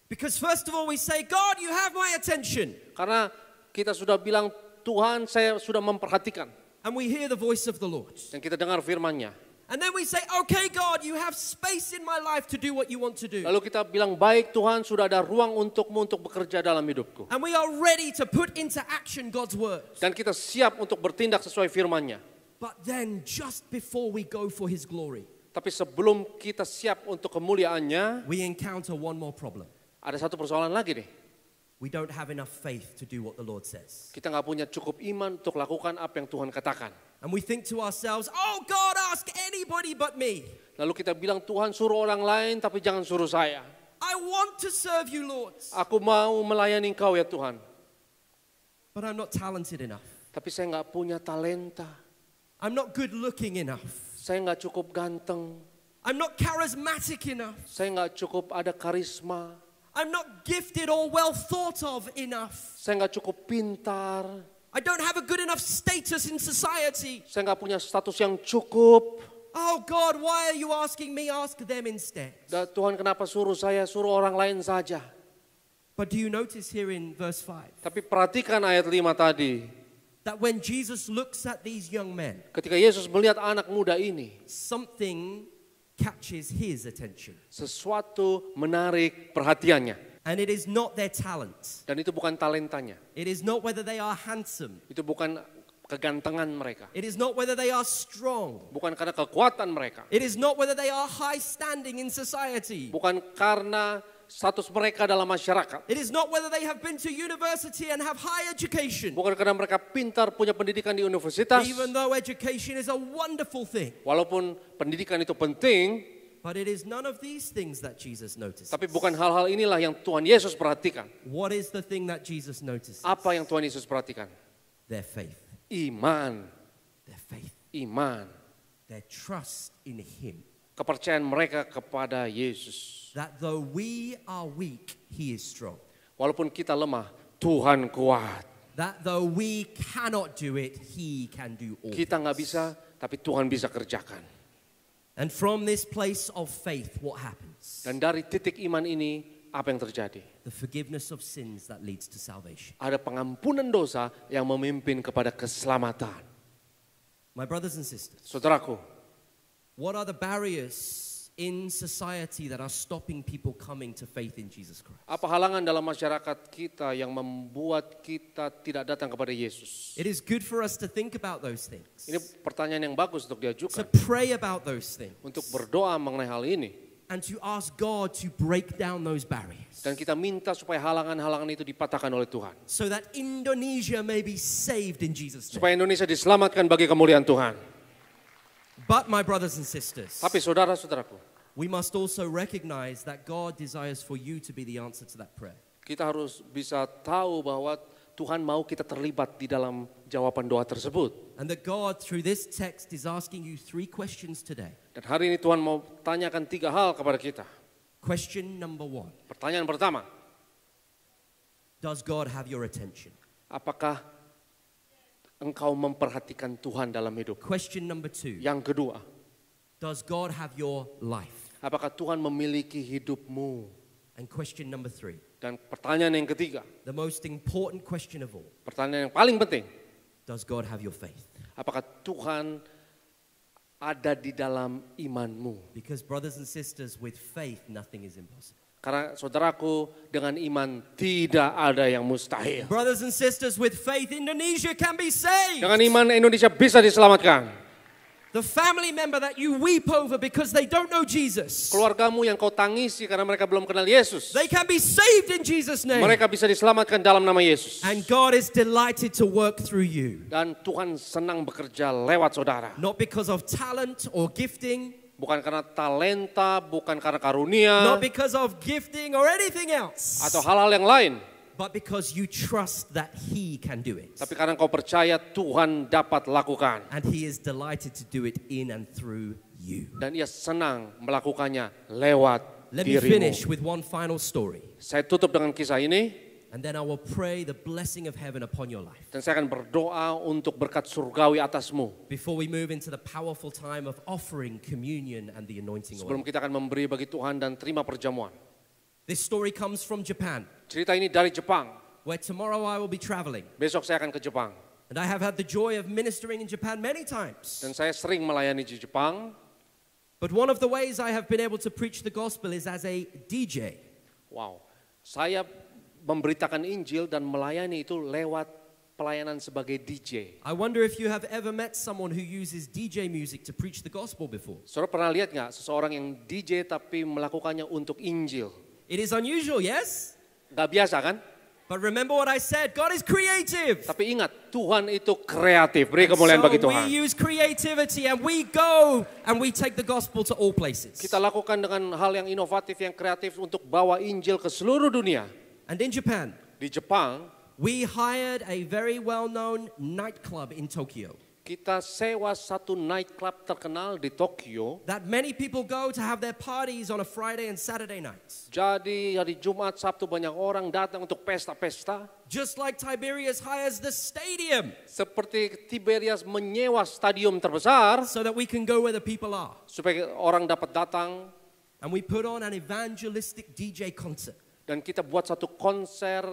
Because first of all we say, God, you have my attention. Karena kita sudah bilang, Tuhan saya sudah memperhatikan. And we hear the voice of the Lord. Dan kita dengar firman-Nya. And then we say, okay, God, you have space in my life to do what you want to do. Lalu kita bilang, baik Tuhan sudah ada ruang untukmu untuk bekerja dalam hidupku. And we are ready to put into action God's word. Dan kita siap untuk bertindak sesuai firman-Nya. But then just before we go for His glory, Tapi sebelum kita siap untuk kemuliaannya, we encounter one more problem. ada satu persoalan lagi nih. We don't have enough faith to do what the Lord says. Kita nggak punya cukup iman untuk lakukan apa yang Tuhan katakan. And we think to ourselves, oh God, ask anybody but me. Lalu kita bilang, Tuhan suruh orang lain tapi jangan suruh saya. I want to serve you, Lord. Aku mau melayani Engkau ya Tuhan. But I'm not talented enough. Tapi saya nggak punya talenta. I'm not good looking enough. Saya nggak cukup ganteng. I'm not charismatic enough. Saya nggak cukup ada karisma. I'm not gifted or well thought of enough. Saya nggak cukup pintar. I don't have a good enough status in society. Saya nggak punya status yang cukup. Oh God, why are you asking me? Ask them instead. Dan Tuhan kenapa suruh saya, suruh orang lain saja. But do you notice here in verse 5 Tapi perhatikan ayat 5 tadi. that when Jesus looks at these young men, Ketika Yesus melihat anak muda ini, something catches his attention. sesuatu menarik perhatiannya. And it is not their talent. Dan itu bukan talentanya. It is not whether they are handsome. Itu bukan kegantengan mereka. It is not whether they are strong. Bukan karena kekuatan mereka. It is not whether they are high standing in society. Bukan karena status mereka dalam masyarakat. It is not whether they have been to university and have high education. Bukan karena mereka pintar punya pendidikan di universitas. Even though education is a wonderful thing. Walaupun pendidikan itu penting, But it is none of these things that Jesus notices. tapi bukan hal-hal inilah yang Tuhan Yesus perhatikan. What is the thing that Jesus notices? Apa yang Tuhan Yesus perhatikan? Their faith. Iman, Their faith. iman, Their trust in Him. kepercayaan mereka kepada Yesus. That though we are weak, He is strong. Walaupun kita lemah, Tuhan kuat. That though we cannot do it, He can do all. Kita nggak bisa, tapi Tuhan bisa kerjakan. And from this place of faith, what happens? Dan dari titik iman ini, apa yang terjadi? The forgiveness of sins that leads to salvation. Ada pengampunan dosa yang memimpin kepada keselamatan. My brothers and sisters, Saudaraku, what are the barriers in society that are stopping people coming to faith in Jesus Christ? apa halangan dalam masyarakat kita yang membuat kita tidak datang kepada Yesus? It is good for us to think about those things, Ini pertanyaan yang bagus untuk to diajukan. pray about those things, Untuk berdoa mengenai hal ini. and to ask God to break down those barriers Dan kita minta supaya halangan-halangan itu dipatahkan oleh Tuhan. so that Indonesia may be saved in Jesus' name. Supaya Indonesia diselamatkan bagi kemuliaan Tuhan. But my brothers and sisters, Tapi saudara-saudaraku, we must also recognize that God desires for you to be the answer to that prayer. kita harus bisa tahu bahwa Tuhan mau kita terlibat di dalam jawaban doa tersebut. And that God, through this text, is asking you 3 questions today. Dan hari ini Tuhan mau tanyakan 3 hal kepada kita. Question number 1. Pertanyaan pertama, Does God have your attention? apakah engkau memperhatikan Tuhan dalam hidup? Question number 2. Yang kedua, Does God have your life? apakah Tuhan memiliki hidupmu? And question number 3. Dan pertanyaan yang ketiga, The most important question of all. pertanyaan yang paling penting, Does God have your faith? apakah Tuhan ada di dalam imanmu? Because brothers and sisters, with faith, nothing is impossible. Karena saudaraku, dengan iman tidak ada yang mustahil. Brothers and sisters, with faith, Indonesia can be saved. Dengan iman Indonesia bisa diselamatkan. The family member that you weep over because they don't know Jesus, Keluargamu yang kau tangisi karena mereka belum kenal Yesus, they can be saved in Jesus' name. mereka bisa diselamatkan dalam nama Yesus. And God is delighted to work through you. Dan Tuhan senang bekerja lewat saudara. Not because of talent or gifting, Bukan karena talenta, bukan karena karunia, not because of gifting or anything else, atau hal-hal yang lain. but because you trust that He can do it. Tapi karena kau percaya Tuhan dapat lakukan. And He is delighted to do it in and through you. Dan ia senang melakukannya lewat Let me dirimu. finish with one final story. Saya tutup dengan kisah ini. And then I will pray the blessing of heaven upon your life. Dan saya akan berdoa untuk berkat surgawi atasmu. Before we move into the powerful time of offering communion and the anointing Sebelum oil. kita akan memberi bagi Tuhan dan terima perjamuan. This story comes from Japan, Cerita ini dari Jepang. where tomorrow I will be traveling. Besok saya akan ke Jepang. And I have had the joy of ministering in Japan many times. Dan saya sering melayani di Jepang. But one of the ways I have been able to preach the gospel is as a DJ. Wow. Saya memberitakan Injil dan melayani itu lewat pelayanan sebagai DJ. I wonder if you have ever met someone who uses DJ music to preach the gospel before. Saudara pernah lihat nggak seseorang yang DJ tapi melakukannya untuk Injil? It is unusual, yes? Nggak biasa kan? But remember what I said, God is creative. Tapi ingat, Tuhan itu kreatif. Beri And kemuliaan so bagi we Tuhan. use creativity and we go and we take the gospel to all places. Kita lakukan dengan hal yang inovatif, yang kreatif untuk bawa Injil ke seluruh dunia. And in Japan, Di Jepang, we hired a very well-known nightclub in Tokyo. Kita sewa satu nightclub terkenal di Tokyo. that many people go to have their parties on a Friday and Saturday nights. Jadi hari Jumat, Sabtu banyak orang datang untuk pesta-pesta. Just like Tiberius hires the stadium Seperti Tiberias menyewa stadium terbesar so that we can go where the people are. supaya orang dapat datang. And we put on an evangelistic DJ concert Dan kita buat satu konser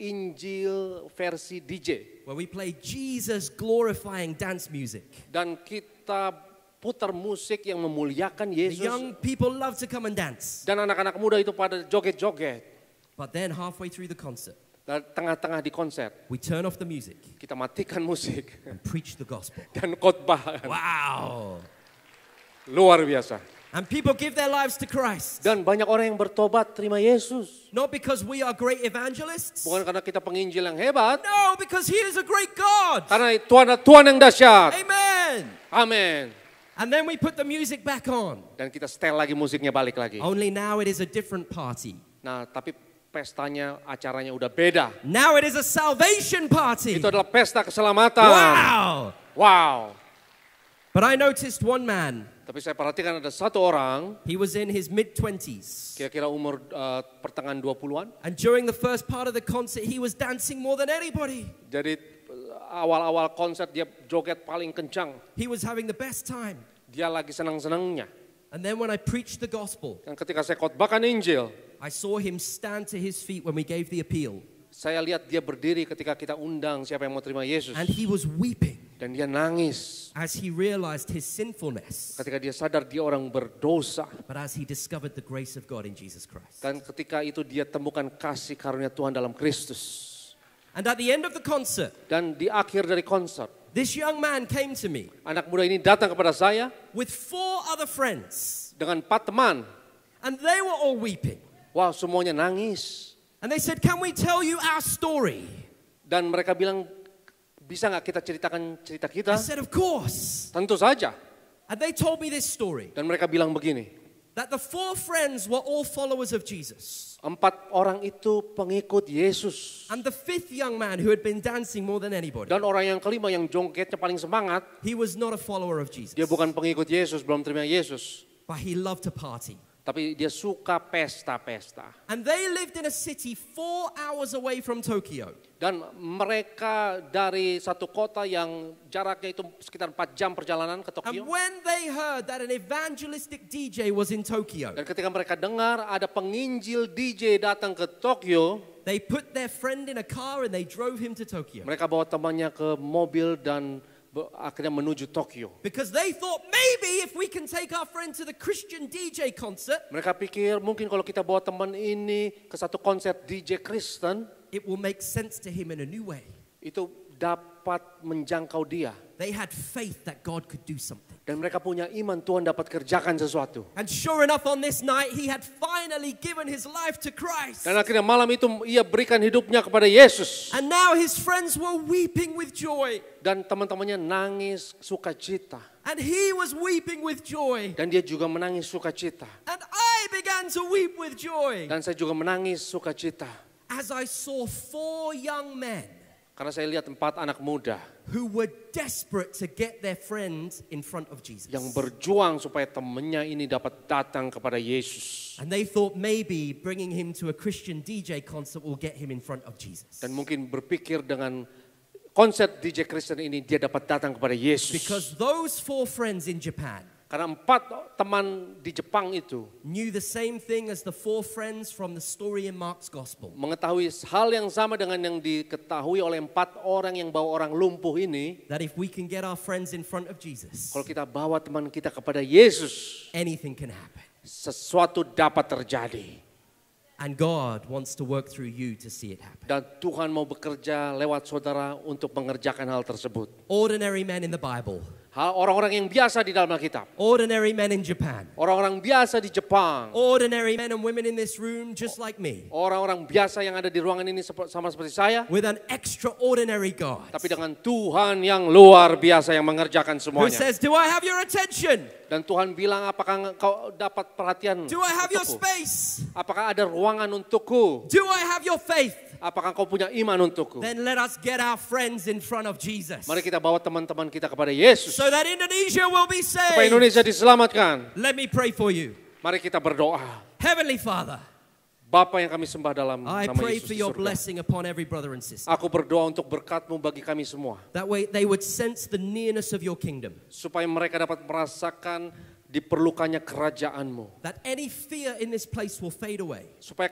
Injil versi DJ. where we play Jesus glorifying dance music. Dan kita putar musik yang memuliakan The Yesus. young people love to come and dance. Dan anak-anak muda itu pada joget-joget. But then halfway through the concert, Dan tengah-tengah di konser, we turn off the music kita matikan musik and preach the gospel. dan khotbah. Wow. Luar biasa. And people give their lives to Christ. Dan banyak orang yang bertobat terima Yesus. Not because we are great evangelists. Bukan karena kita penginjil yang hebat. No, because He is a great God. Karena Tuhan yang dahsyat. Amen. Amin. And then we put the music back on. Dan kita setel lagi musiknya balik lagi. Only now it is a different party. Nah, tapi pestanya, acaranya udah beda. Now it is a salvation party. Itu adalah pesta keselamatan. Wow. Wow. But I noticed one man. Tapi saya perhatikan ada satu orang, He was in his mid-20s. kira-kira umur pertengahan 20-an. And during the first part of the concert, he was dancing more than anybody. Jadi awal-awal konser dia joget paling kencang. He was having the best time. Dia lagi senang-senangnya. And then when I preached the gospel, Dan ketika saya khotbahkan Injil, I saw him stand to his feet when we gave the appeal. saya lihat dia berdiri ketika kita undang siapa yang mau terima Yesus. And he was weeping Dan dia nangis as he realized his sinfulness, ketika dia sadar dia orang berdosa. but as he discovered the grace of God in Jesus Christ. Dan ketika itu dia temukan kasih karunia Tuhan dalam Kristus. And at the end of the concert, Dan di akhir dari konser, this young man came to me anak muda ini datang kepada saya with 4 other friends. dengan 4 teman. And they were all weeping. Wow, semuanya nangis. And they said, "Can we tell you our story?" Dan mereka bilang, bisa nggak kita ceritakan cerita kita? I said, "Of course." Tentu saja. And they told me this story, Dan mereka bilang begini, that the 4 friends were all followers of Jesus. 4 orang itu pengikut Yesus. And the 5th young man who had been dancing more than anybody, Dan orang yang kelima yang jogetnya paling semangat, he was not a follower of Jesus, dia bukan pengikut Yesus, belum terima Yesus. but he loved to party. Tapi dia suka pesta-pesta. And they lived in a city 4 hours away from Tokyo. Dan mereka dari satu kota yang jaraknya itu sekitar 4 jam perjalanan ke And Tokyo. when they heard that an evangelistic DJ was in Tokyo, Dan ketika mereka dengar ada penginjil DJ datang ke Tokyo, they put their friend in a car and they drove him to Tokyo. mereka bawa temannya ke mobil dan akhirnya menuju Tokyo. Because they thought maybe if we can take our friend to the Christian DJ concert, Mereka pikir mungkin kalau kita bawa teman ini ke satu konser DJ Kristen, it will make sense to him in a new way. itu dapat menjangkau dia. They had faith that God could do something. Dan mereka punya iman Tuhan dapat kerjakan sesuatu. And sure enough, on this night, he had finally given his life to Christ. Dan akhirnya malam itu ia berikan hidupnya kepada Yesus. And now his friends were weeping with joy. Dan teman-temannya nangis sukacita. And he was weeping with joy. Dan dia juga menangis sukacita. And I began to weep with joy Dan saya juga menangis sukacita. as I saw 4 young men Karena saya lihat 4 anak muda who were desperate to get their friends in front of Jesus. yang berjuang supaya temannya ini dapat datang kepada Yesus. And they thought maybe bringing him to a Christian DJ concert will get him in front of Jesus. Dan mungkin berpikir dengan konsep DJ Kristen ini dia dapat datang kepada Yesus. Because those 4 friends in Japan Karena 4 teman di Jepang itu knew the same thing as the 4 friends from the story in Mark's Gospel. mengetahui hal yang sama dengan yang diketahui oleh 4 orang yang bawa orang lumpuh ini. That if we can get our friends in front of Jesus, Kalau kita bawa teman kita kepada Yesus, anything can happen. sesuatu dapat terjadi. And God wants to work through you to see it happen. Dan Tuhan mau bekerja lewat saudara untuk mengerjakan hal tersebut. Ordinary men in the Bible, Orang-orang yang biasa di dalam Alkitab. ordinary men in Japan, Orang-orang biasa di Jepang. ordinary men and women in this room just like me, Orang-orang biasa yang ada di ruangan ini sama seperti saya. with an extraordinary God Tapi dengan Tuhan yang luar biasa yang mengerjakan who semuanya. says, "Do I have your attention? Dan Tuhan bilang, apakah kau dapat perhatian Do I have your untukku? space? Apakah ada ruangan untukku? Do I have your faith?" Apakah kau punya iman untukku? Then let us get our friends in front of Jesus. Mari kita bawa teman-teman kita kepada Yesus. So that Indonesia will be Supaya saved. Indonesia diselamatkan. Let me pray for you. Mari kita berdoa. Heavenly Father, Bapa yang kami sembah dalam I nama pray Yesus for di your surga. blessing upon every brother and sister. Aku berdoa untuk berkat-Mu bagi kami semua. That way they would sense the nearness of your kingdom. Supaya mereka dapat merasakan diperlukannya kerajaan-Mu. That any fear in this place will fade away. Supaya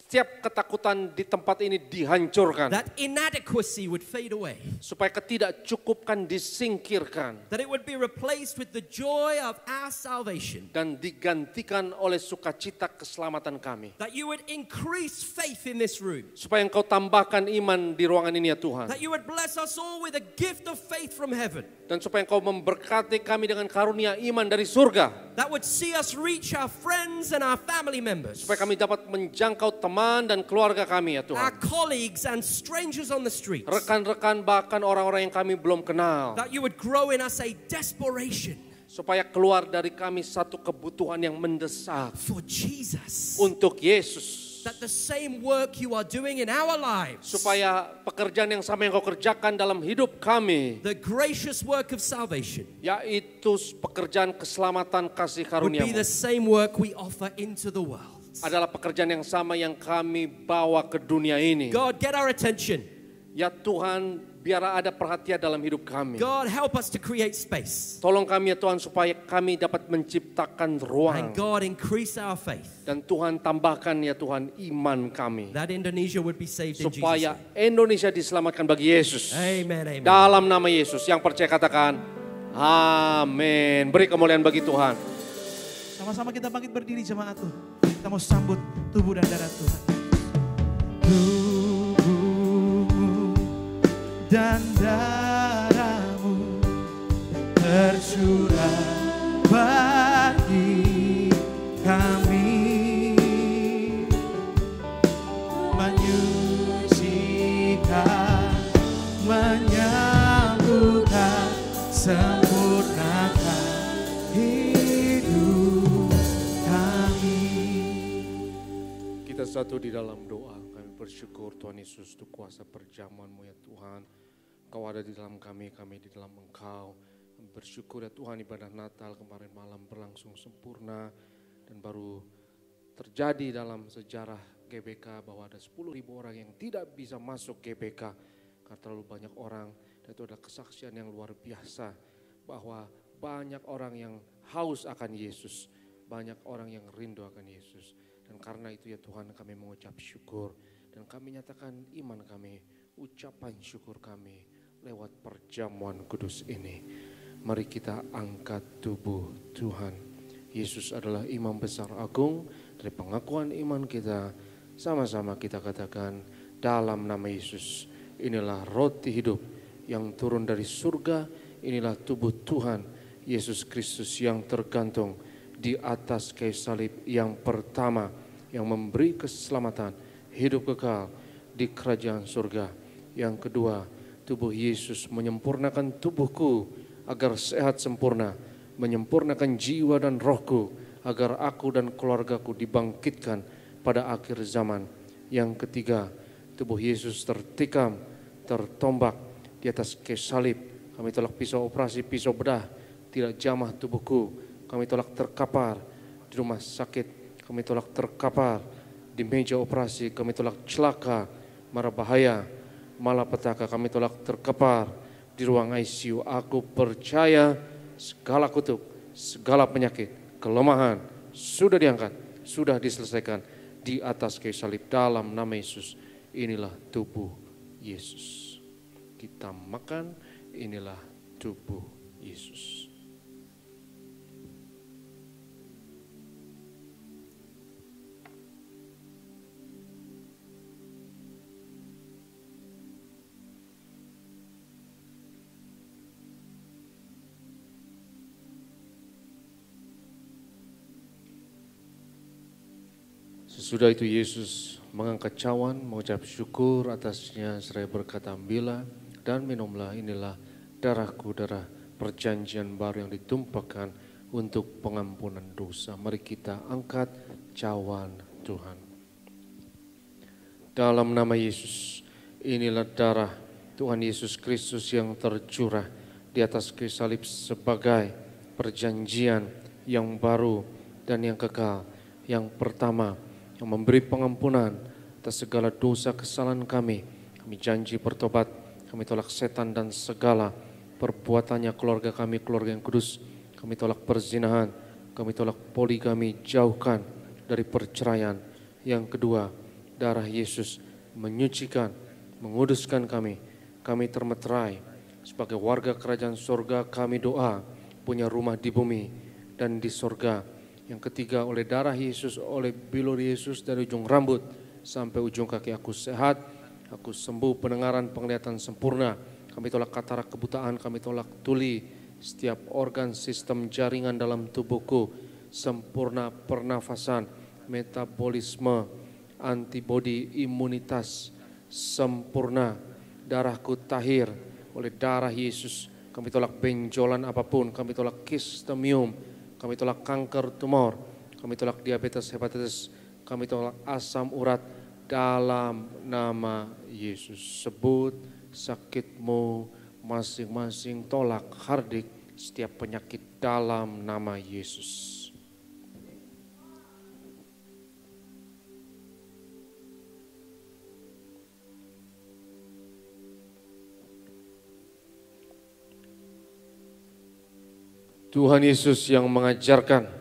setiap ketakutan di tempat ini dihancurkan. That inadequacy would fade away. Supaya ketidakcukupan disingkirkan. That it would be replaced with the joy of our salvation. Dan digantikan oleh sukacita keselamatan kami. That you would increase faith in this room. Supaya Engkau tambahkan iman di ruangan ini ya Tuhan. That you would bless us all with a gift of faith from heaven. Dan supaya Engkau memberkati kami dengan karunia iman dari surga. That would see us reach our friends and our family members. Supaya kami dapat menjangkau teman dan keluarga kami ya Our Tuhan. colleagues and strangers on the streets. Rekan-rekan bahkan orang-orang yang kami belum kenal. That you would grow in us a desperation Supaya keluar dari kami satu kebutuhan yang mendesak for Jesus. untuk Yesus. That the same work you are doing in our lives, Supaya pekerjaan yang sama yang Kau kerjakan dalam hidup kami, the gracious work of salvation, yaitu pekerjaan keselamatan kasih would be karunia-Mu, the same work we offer into the world. adalah pekerjaan yang sama yang kami bawa ke dunia ini. God, get our attention. Ya Tuhan, biar ada perhatian dalam hidup kami. God, help us to create space. Tolong kami ya Tuhan supaya kami dapat menciptakan ruang. And God, increase our faith. Dan Tuhan tambahkan ya Tuhan iman kami. That Indonesia would be saved in Jesus' Supaya name. Indonesia diselamatkan bagi Yesus. Amen, amen. Dalam nama Yesus, yang percaya katakan amin. Beri kemuliaan bagi Tuhan. Sama-sama kita bangkit berdiri jemaat tuh. Kita mau sambut tubuh dan darah Tuhan. Tubuhmu dan darahmu tercurah bagi kami, menyucikan, menyembuhkan, sempurnakan hidup kami. Kita satu di dalam doa. Kami bersyukur Tuhan Yesus untuk kuasa perjamuan-Mu ya Tuhan. Kau ada di dalam kami di dalam Engkau. Kami bersyukur ya Tuhan, ibadah Natal kemarin malam berlangsung sempurna. Dan baru terjadi dalam sejarah GBK bahwa ada 10.000 orang yang tidak bisa masuk GBK. Karena terlalu banyak orang. Dan itu adalah kesaksian yang luar biasa. Bahwa banyak orang yang haus akan Yesus. Banyak orang yang rindu akan Yesus. Dan karena itu ya Tuhan, kami mengucap syukur. Dan kami nyatakan iman kami, ucapan syukur kami lewat perjamuan kudus ini. Mari kita angkat tubuh Tuhan. Yesus adalah imam besar agung. Dari pengakuan iman kita, sama-sama kita katakan dalam nama Yesus. Inilah roti hidup yang turun dari surga. Inilah tubuh Tuhan Yesus Kristus yang tergantung di atas kayu salib yang pertama, yang memberi keselamatan, hidup kekal di kerajaan surga. Yang kedua, tubuh Yesus menyempurnakan tubuhku agar sehat sempurna, menyempurnakan jiwa dan rohku agar aku dan keluargaku dibangkitkan pada akhir zaman. Yang ketiga, tubuh Yesus tertikam, tertombak di atas kayu salib. Kami tolak pisau operasi, pisau bedah, tidak jamah tubuhku. Kami tolak terkapar di rumah sakit, kami tolak terkapar di meja operasi, kami tolak celaka, mara bahaya, malapetaka, kami tolak terkapar di ruang ICU. Aku percaya segala kutuk, segala penyakit, kelemahan sudah diangkat, sudah diselesaikan di atas kayu salib dalam nama Yesus. Inilah tubuh Yesus. Kita makan, inilah tubuh Yesus. Sesudah itu Yesus mengangkat cawan, mengucap syukur atasnya, seraya berkata, ambillah dan minumlah, inilah darahku, darah perjanjian baru yang ditumpahkan untuk pengampunan dosa. Mari kita angkat cawan Tuhan. dalam nama Yesus. Inilah darah Tuhan Yesus Kristus yang tercurah di atas kayu salib sebagai perjanjian yang baru dan yang kekal. Yang pertama, yang memberi pengampunan atas segala dosa kesalahan kami. Kami janji bertobat, kami tolak setan dan segala perbuatannya keluarga kami, keluarga yang kudus. Kami tolak perzinahan, kami tolak poligami, jauhkan dari perceraian. Yang kedua, darah Yesus menyucikan, menguduskan kami. Kami termeterai sebagai warga kerajaan sorga. Kami doa punya rumah di bumi dan di sorga. Yang ketiga, oleh darah Yesus, oleh bilur Yesus dari ujung rambut sampai ujung kaki aku sehat, aku sembuh, pendengaran, penglihatan sempurna. Kami tolak katarak, kebutaan, kami tolak tuli, setiap organ, sistem, jaringan dalam tubuhku sempurna, pernafasan, metabolisme, antibodi, imunitas sempurna. Darahku tahir oleh darah Yesus. Kami tolak benjolan apapun, kami tolak kistemium, kami tolak kanker tumor, kami tolak diabetes, hepatitis, kami tolak asam urat dalam nama Yesus. Sebut sakitmu masing-masing, tolak hardik setiap penyakit dalam nama Yesus. Tuhan Yesus yang mengajarkan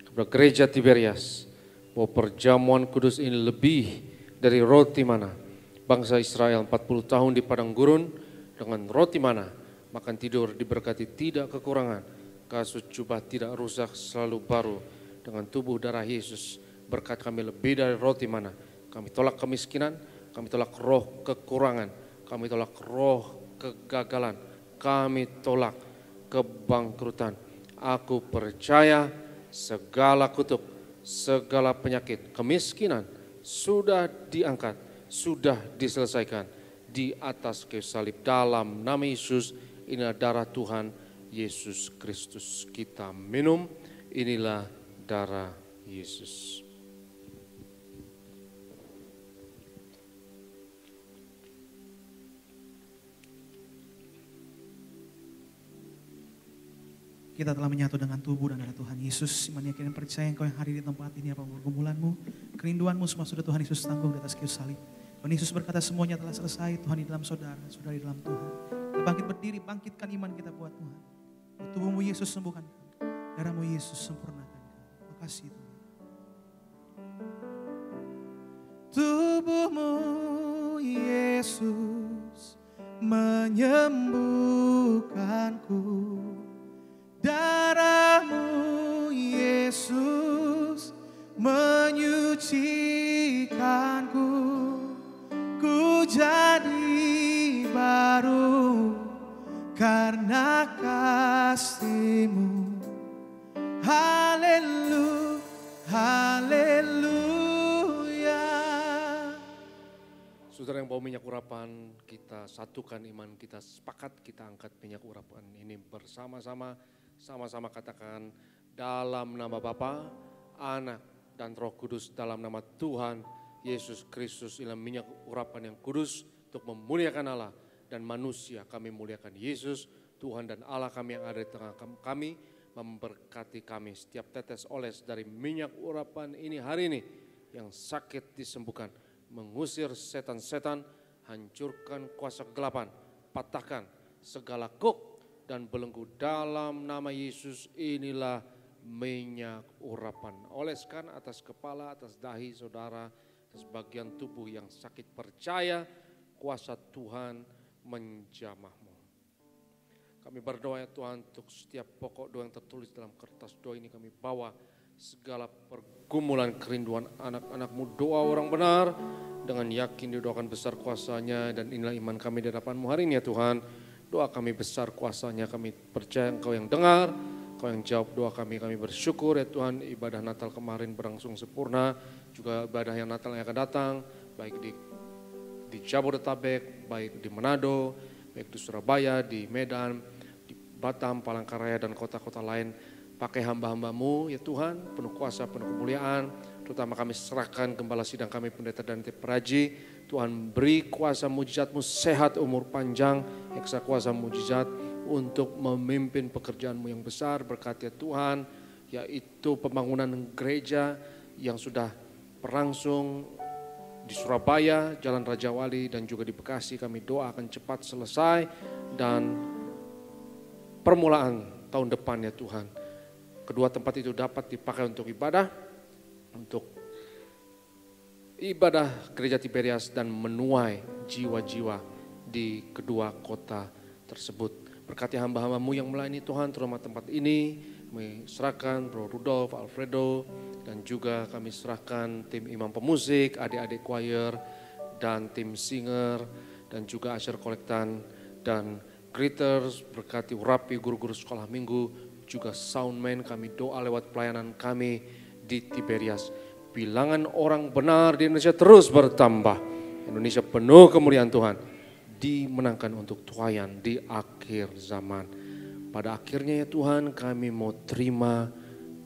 kepada gereja Tiberias bahwa perjamuan kudus ini lebih dari roti mana. Bangsa Israel 40 tahun di padang gurun dengan roti mana, makan tidur diberkati, tidak kekurangan, kasut jubah tidak rusak, selalu baru. Dengan tubuh darah Yesus berkat kami lebih dari roti mana. Kami tolak kemiskinan, kami tolak roh kekurangan, kami tolak roh kegagalan, kami tolak kebangkrutan. Aku percaya segala kutuk, segala penyakit, kemiskinan sudah diangkat, sudah diselesaikan di atas kayu salib. Dalam nama Yesus, inilah darah Tuhan Yesus Kristus. Kita minum, inilah darah Yesus. Kita telah menyatu dengan tubuh dan darah Tuhan Yesus. Iman, yakin dan percaya engkau yang hadir di tempat ini, apa pergumulanmu, kerinduanmu semua sudah Tuhan Yesus tanggung di atas kayu salib. Tuhan Yesus berkata semuanya telah selesai. Tuhan di dalam saudara, saudara di dalam Tuhan. Kita bangkit berdiri, bangkitkan iman kita buat Tuhan. Tubuhmu Yesus sembuhkan kami, darahmu Yesus sempurnakan kami. Makasih Tuhan. Tubuhmu Yesus menyembuhkanku. Darahmu Yesus menyucikanku. Ku jadi baru karena kasih-Mu. Haleluya, haleluya. Saudara yang bawa minyak urapan, kita satukan iman kita, sepakat kita angkat minyak urapan ini bersama-sama. Sama-sama katakan, dalam nama Bapa, Anak, dan Roh Kudus, dalam nama Tuhan Yesus Kristus, inilah minyak urapan yang kudus untuk memuliakan Allah dan manusia. Kami muliakan Yesus, Tuhan dan Allah kami yang ada di tengah kami, memberkati kami. Setiap tetes oles dari minyak urapan ini hari ini, yang sakit disembuhkan, mengusir setan-setan, hancurkan kuasa kegelapan, patahkan segala kuk dan belenggu dalam nama Yesus. Inilah minyak urapan. Oleskan atas kepala, atas dahi saudara, atas bagian tubuh yang sakit. Percaya kuasa Tuhan menjamahmu. Kami berdoa ya Tuhan, untuk setiap pokok doa yang tertulis dalam kertas doa ini kami bawa segala pergumulan kerinduan anak-anak-Mu, doa orang benar dengan yakin didoakan besar kuasanya, dan inilah iman kami di hadapan-Mu hari ini ya Tuhan. Doa kami besar kuasanya, kami percaya Engkau yang dengar, Engkau yang jawab doa kami. Kami bersyukur ya Tuhan, ibadah Natal kemarin berlangsung sempurna, juga ibadah yang Natal yang akan datang, baik di Jabodetabek, baik di Manado, baik di Surabaya, di Medan, di Batam, Palangkaraya, dan kota-kota lain. Pakai hamba-hamba-Mu ya Tuhan, penuh kuasa, penuh kemuliaan, terutama kami serahkan gembala sidang kami, pendeta dan Peraji, Tuhan beri kuasa mujizat-Mu, sehat, umur panjang, ekstra kuasa mujizat untuk memimpin pekerjaan-Mu yang besar. Berkati ya Tuhan, yaitu pembangunan gereja yang sudah berlangsung di Surabaya, Jalan Raja Wali, dan juga di Bekasi. Kami doa akan cepat selesai dan permulaan tahun depan ya Tuhan. Kedua tempat itu dapat dipakai untuk ibadah gereja Tiberias dan menuai jiwa-jiwa di kedua kota tersebut. Berkati hamba-hamba-Mu yang melayani Tuhan, terutama tempat ini. Kami serahkan Bro Rudolf, Alfredo, dan juga kami serahkan tim imam pemusik, adik-adik choir, dan tim singer, dan juga usher kolektan, dan greeters. Berkati urapi guru-guru sekolah minggu, juga soundman. Kami doa lewat pelayanan kami di Tiberias. Bilangan orang benar di Indonesia terus bertambah. Indonesia penuh kemuliaan Tuhan, dimenangkan untuk tuayan di akhir zaman. Pada akhirnya ya Tuhan, kami mau terima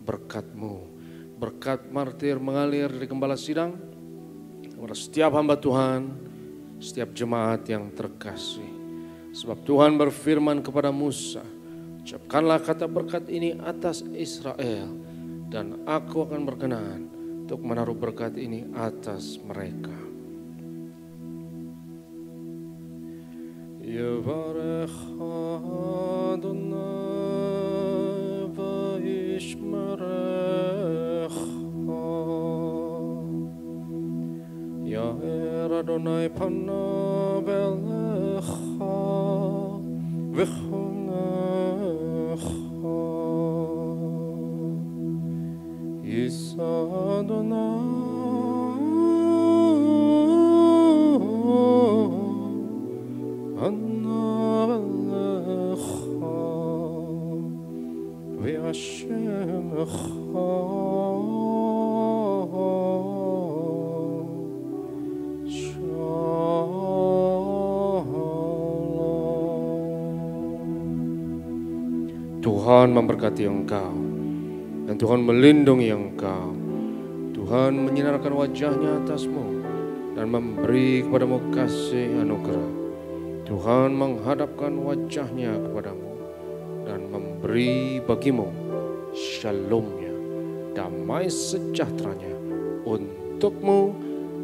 berkat-Mu. Berkat martir mengalir dari gembala sidang kepada setiap hamba Tuhan, setiap jemaat yang terkasih. Sebab Tuhan berfirman kepada Musa, ucapkanlah kata berkat ini atas Israel, dan aku akan berkenan untuk menaruh berkat ini atas mereka. Yevarech Adonai vayishmerecha, Yair Adonai panav elecha v'chonecha, Yisa Adonai Tuhan memberkati engkau dan Tuhan melindungi engkau. Tuhan menyinarkan wajahnya atasmu dan memberi kepadamu kasih anugerah. Tuhan menghadapkan wajahnya kepadamu dan memberi bagimu shalomnya, damai sejahteranya untukmu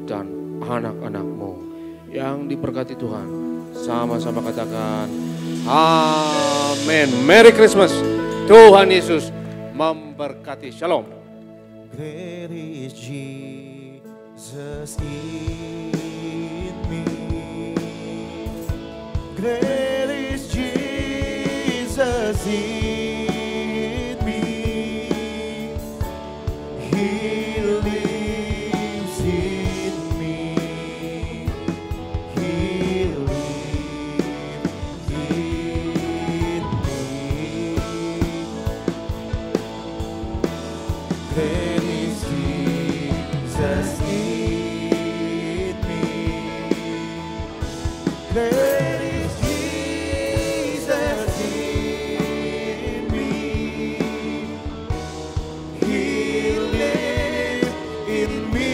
dan anak-anakmu yang diberkati Tuhan. Sama-sama katakan amin. Merry Christmas. Tuhan Yesus memberkati. Shalom. Great is Jesus in me. Great is Jesus in me. He lives in me. He lives in me. Great is Jesus in me. Great is Jesus in me. He lives in me.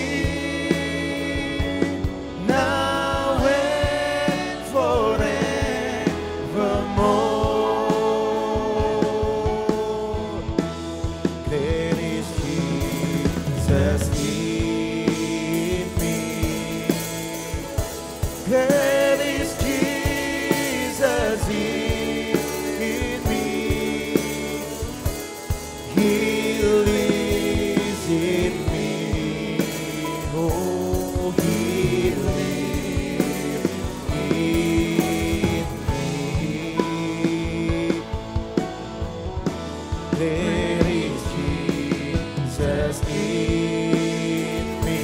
Now and forevermore. Great is Jesus in me. Great is Jesus in me. He lives in me. Oh, He lives in me. Great is Jesus in me.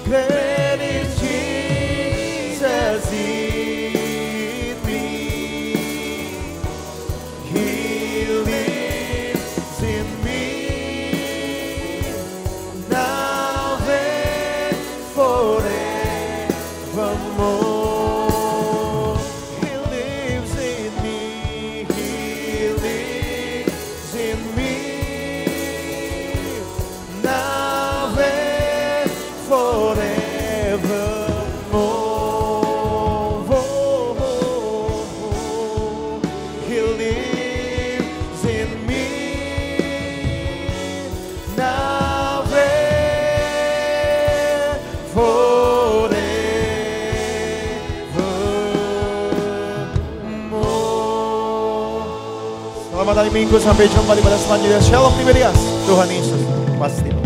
Great is Jesus in me. He lives in me. Now and forevermore. He lives in me. He lives hari Minggu. Sampai jumpa di pada selanjutnya. Shalom Tiberias. Tuhan Yesus pasti.